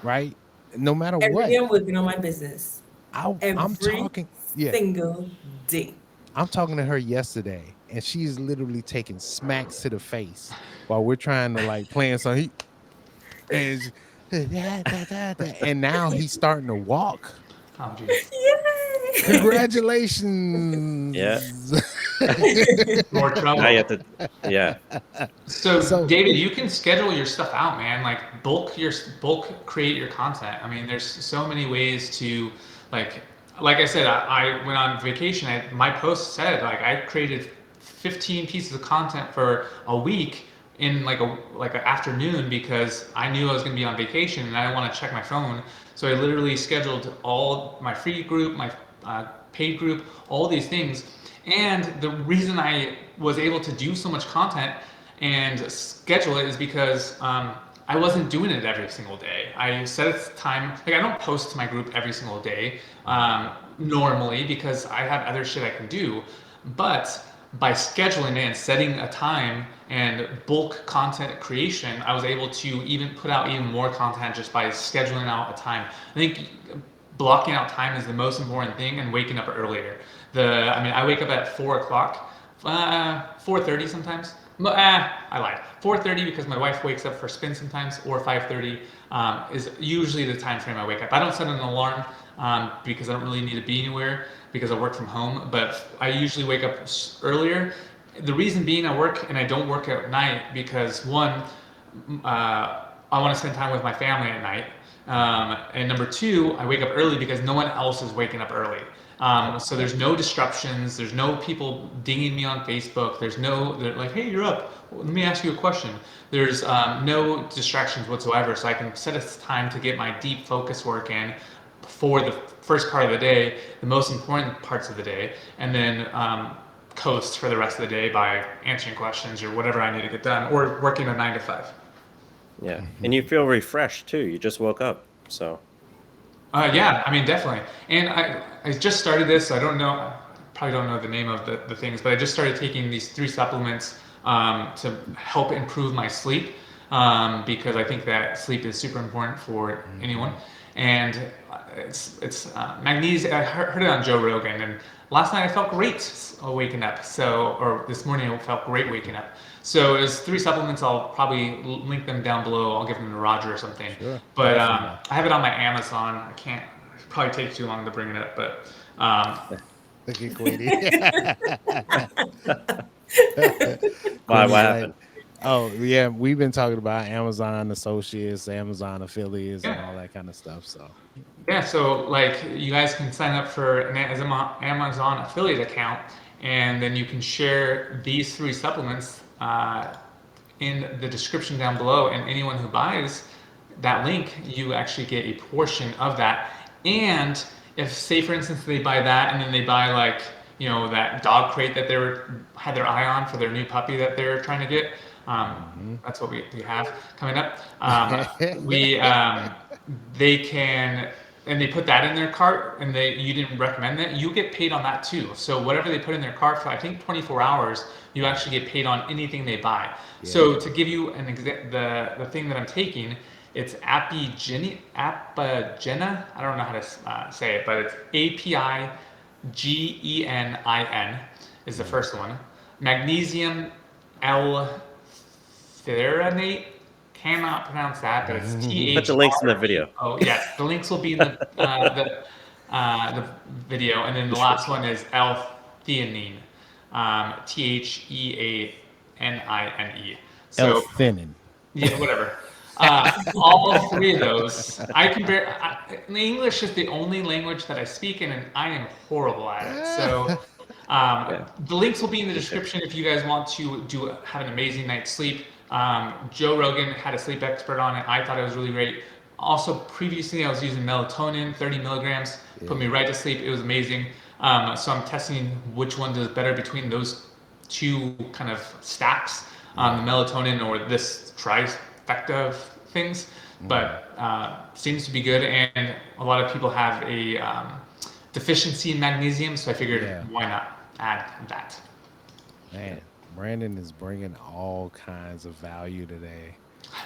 right? No matter what. Every day I'm working on my business. I'm talking single day. I'm talking to her yesterday, and she's literally taking smacks to the face while we're trying to like plan something. And now he's starting to walk. Oh, geez. Yay! Congratulations. More trouble. I have to, So David, you can schedule your stuff out, man. Like bulk create your content. I mean, there's so many ways to like I said, I went on vacation. My post said like I created 15 pieces of content for a week in like an afternoon, because I knew I was going to be on vacation and I didn't want to check my phone. So I literally scheduled all my free group, my paid group, all these things. And the reason I was able to do so much content and schedule it is because I wasn't doing it every single day. I set a time, like I don't post to my group every single day normally, because I have other shit I can do. But by scheduling it and setting a time and bulk content creation, I was able to even put out even more content just by scheduling out a time. I think blocking out time is the most important thing, and waking up earlier. I wake up at 4 o'clock, 4:30 sometimes. I lied. 4:30 because my wife wakes up for spin sometimes, or 5:30 is usually the time frame I wake up. I don't set an alarm because I don't really need to be anywhere because I work from home, but I usually wake up earlier. The reason being I work and I don't work at night because one, I want to spend time with my family at night. And number two, I wake up early because no one else is waking up early. So there's no disruptions. There's no people dinging me on Facebook. They're like, hey, you're up. Well, let me ask you a question. There's no distractions whatsoever. So I can set a time to get my deep focus work in for the first part of the day, the most important parts of the day, and then coast for the rest of the day by answering questions or whatever I need to get done, or working a 9 to 5. Yeah, and you feel refreshed too. You just woke up, so. Yeah, I mean, definitely. And I just started this. So I don't know, probably don't know the name of the things, but I just started taking these 3 supplements to help improve my sleep because I think that sleep is super important for anyone. And it's magnesium. I heard it on Joe Rogan, and last night I felt great waking up. Or this morning I felt great waking up. So there's 3 supplements. I'll probably link them down below. I'll give them to Roger or something. Sure. But I have it on my Amazon. I can't. It'd probably take too long to bring it up, but. Look at Queenie. Why? What happened? Oh yeah, we've been talking about Amazon associates, Amazon affiliates, and all that kind of stuff. So yeah, so like you guys can sign up for an Amazon affiliate account, and then you can share these 3 supplements in the description down below, and anyone who buys that link, you actually get a portion of that. And if, say for instance, they buy that and then they buy like, that dog crate that had their eye on for their new puppy that they're trying to get, that's what we have coming up. They can, and they put that in their cart, and you didn't recommend that, you get paid on that too. So whatever they put in their cart for, I think 24 hours, you actually get paid on anything they buy. Yeah. So to give you the thing that I'm taking, it's Apigena. I don't know how to say it, but it's APIGENIN is the first one. Magnesium L-threonate. Cannot pronounce that, but it's TH. Put the links in the video. Oh yes, the links will be in the video, and then the last one is L-theanine, THEANINE. So L-theanine. Yeah, whatever. All 3 of those, English is the only language that I speak in, and I am horrible at it. So the links will be in the description if you guys want to have an amazing night's sleep. Joe Rogan had a sleep expert on it. I thought it was really great. Also, previously I was using melatonin, 30 milligrams, put me right to sleep. It was amazing. So I'm testing which one does better between those 2 kind of stacks, the melatonin or this trifecta of things. But seems to be good, and a lot of people have a deficiency in magnesium, so I figured why not add that. Man, Brandon is bringing all kinds of value today.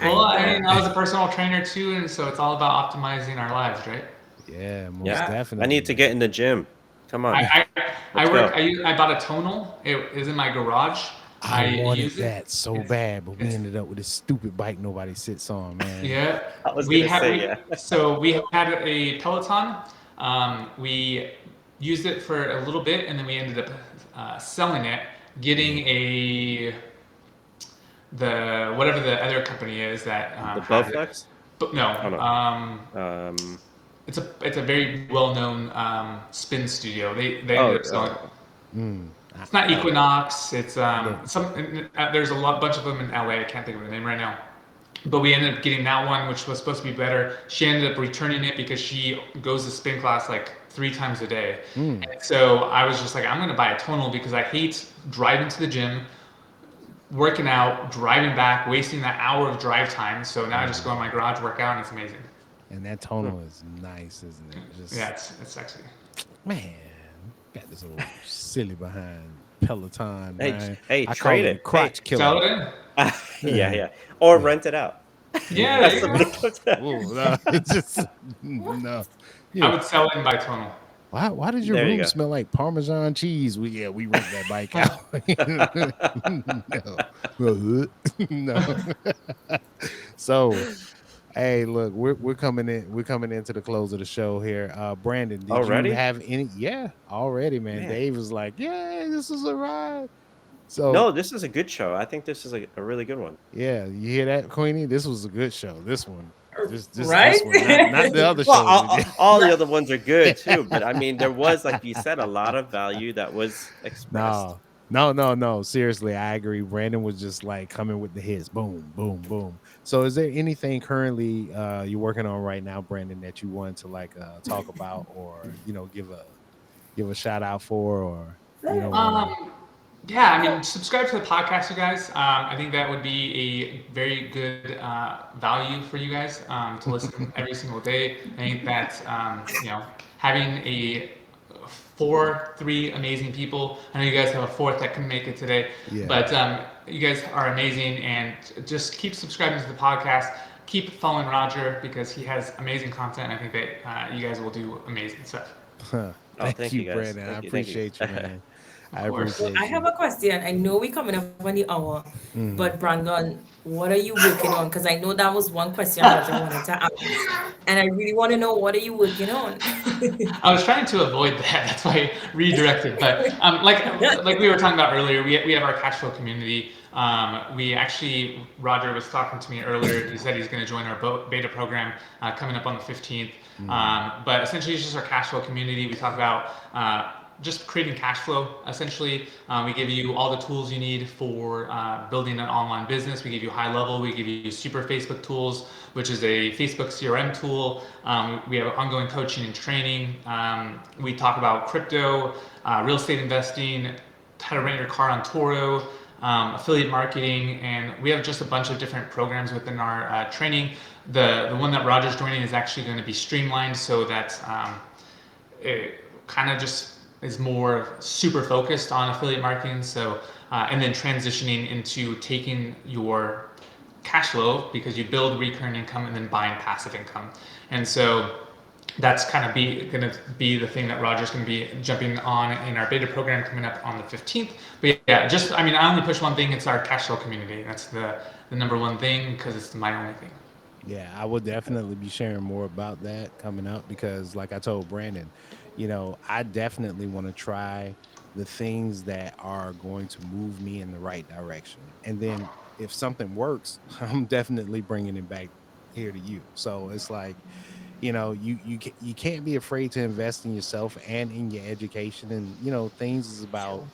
Well, I was a personal trainer too, and so it's all about optimizing our lives, right? Yeah, most definitely. I need to get in the gym. Come on. I bought a tonal. It is in my garage. I wanted that so bad, but we ended up with this stupid bike nobody sits on, man. Yeah, I was gonna say. So we had a Peloton. We used it for a little bit, and then we ended up selling it, getting whatever the other company is that the Bowflex? But no. Oh, no. It's a very well-known spin studio. They ended up selling. It's not Equinox. It's there's a bunch of them in LA. I can't think of the name right now. But we ended up getting that one, which was supposed to be better. She ended up returning it because she goes to spin class like 3 times a day. And so I was just like, I'm going to buy a tonal because I hate driving to the gym, working out, driving back, wasting that hour of drive time. So now I just go in my garage, work out, and it's amazing. And that tonal is nice, isn't it? It's sexy. Man, got this old silly behind Peloton. Hey, I trade it. Crotch killer. Sell it in. Yeah. Or rent it out. Yeah, That's there the you go. big Ooh, no, it's just no. I Yeah. would sell it in bitonal. Why does your There you room go. smell like Parmesan cheese? We rent that bike out. No. No. So hey, look, we're coming in. We're coming into the close of the show here. Brandon, did you Already? have any? Yeah, already, man. Man. Dave was like, "Yeah, this is a ride." So No, this is a good show. I think this is a really good one. yeah, you hear that, Queenie? This was a good show. This one, this Right? one, not the other Well, shows we did. all the other ones are good too, but I mean, there was, like you said, a lot of value that was expressed. No. Seriously, I agree. Brandon was just like coming with the hits. Boom, boom, boom. So is there anything currently you're working on right now, Brandon, that you want to like talk about or give a shout out for or whatever? Yeah, I mean, subscribe to the podcast, you guys. I think that would be a very good value for you guys to listen every single day. I think that having three amazing people. I know you guys have a fourth that couldn't make it today, Yeah. but you guys are amazing, and just keep subscribing to the podcast. Keep following Roger because he has amazing content. I think that you guys will do amazing stuff. Thank you, guys. Brandon. I Thank you. appreciate you, man. I course. appreciate I you. have a question. I know we're coming up on the hour, Mhm. but Brandon, what are you working on? Because I know that was one question that I wanted to ask, and I really want to know what are you working on? I was trying to avoid that. That's why I redirected. But like we were talking about earlier, we have our cash flow community. We actually, Roger was talking to me earlier. He said he's going to join our beta program coming up on the 15th. But essentially, it's just our cash flow community. We talk about just creating cash flow. Essentially, we give you all the tools you need for building an online business. We give you high level. We give you super Facebook tools, which is a Facebook CRM tool. We have ongoing coaching and training. We talk about crypto, real estate investing, how to rent your car on Toro, affiliate marketing, and we have just a bunch of different programs within our training. The one that Roger's joining is actually going to be streamlined so that it kind of just is more super focused on affiliate marketing. So, and then transitioning into taking your cash flow because you build recurring income and then buying passive income. And so that's kind of going to be the thing that Roger's going to be jumping on in our beta program coming up on the 15th. But yeah, I only push one thing. It's our cash flow community. That's the number one thing because it's my only thing. Yeah, I will definitely be sharing more about that coming up because, like I told Brandon, I definitely want to try the things that are going to move me in the right direction. And then if something works, I'm definitely bringing it back here to you. So it's like, you can't be afraid to invest in yourself and in your education. And, things is about,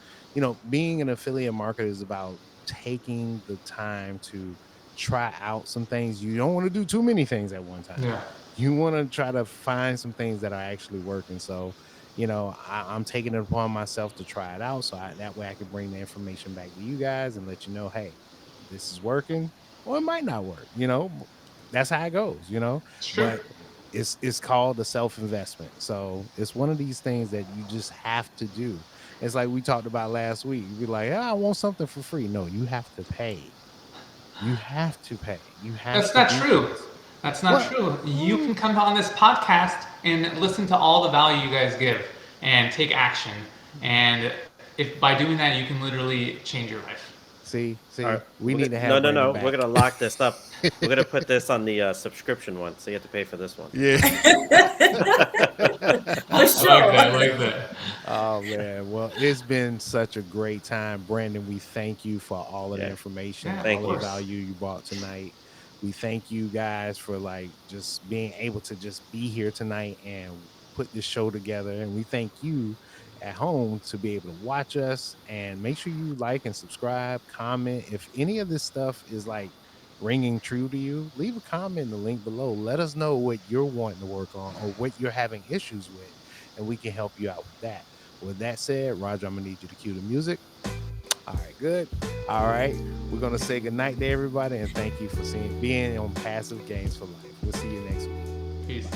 being an affiliate marketer is about taking the time to try out some things. You don't want to do too many things at one time. Yeah. You want to try to find some things that are actually working. So, I'm taking it upon myself to try it out. So that way I can bring the information back to you guys and let you know, hey, this is working or it might not work. That's how it goes, Sure. but it's called a self-investment. So it's one of these things that you just have to do. It's like we talked about last week. You'd be like, I want something for free. No, you have to pay. You have to pay. You have That's to not do true. things. That's not What? true. You can come on this podcast and listen to all the value you guys give and take action. And if by doing that, you can literally change your life. See, All right, we need to no, have Brandon We're back. gonna lock this up. We're gonna put this on the subscription one, so you have to pay for this one. Yeah. For sure. I like that. Oh man, well, it's been such a great time, Brandon. We thank you for all of the Yeah. information, Yeah, Thank all of you. the value you brought tonight. We thank you guys for like just being able to just be here tonight and put this show together. And we thank you at home to be able to watch us and make sure you like and subscribe, comment. If any of this stuff is like ringing true to you, leave a comment in the link below. Let us know what you're wanting to work on or what you're having issues with, and we can help you out with that. With that said, Roger, I'm gonna need you to cue the music. All right, good. All right, we're gonna say goodnight to everybody and thank you for being on Passive Gains for Life. We'll see you next week. Peace.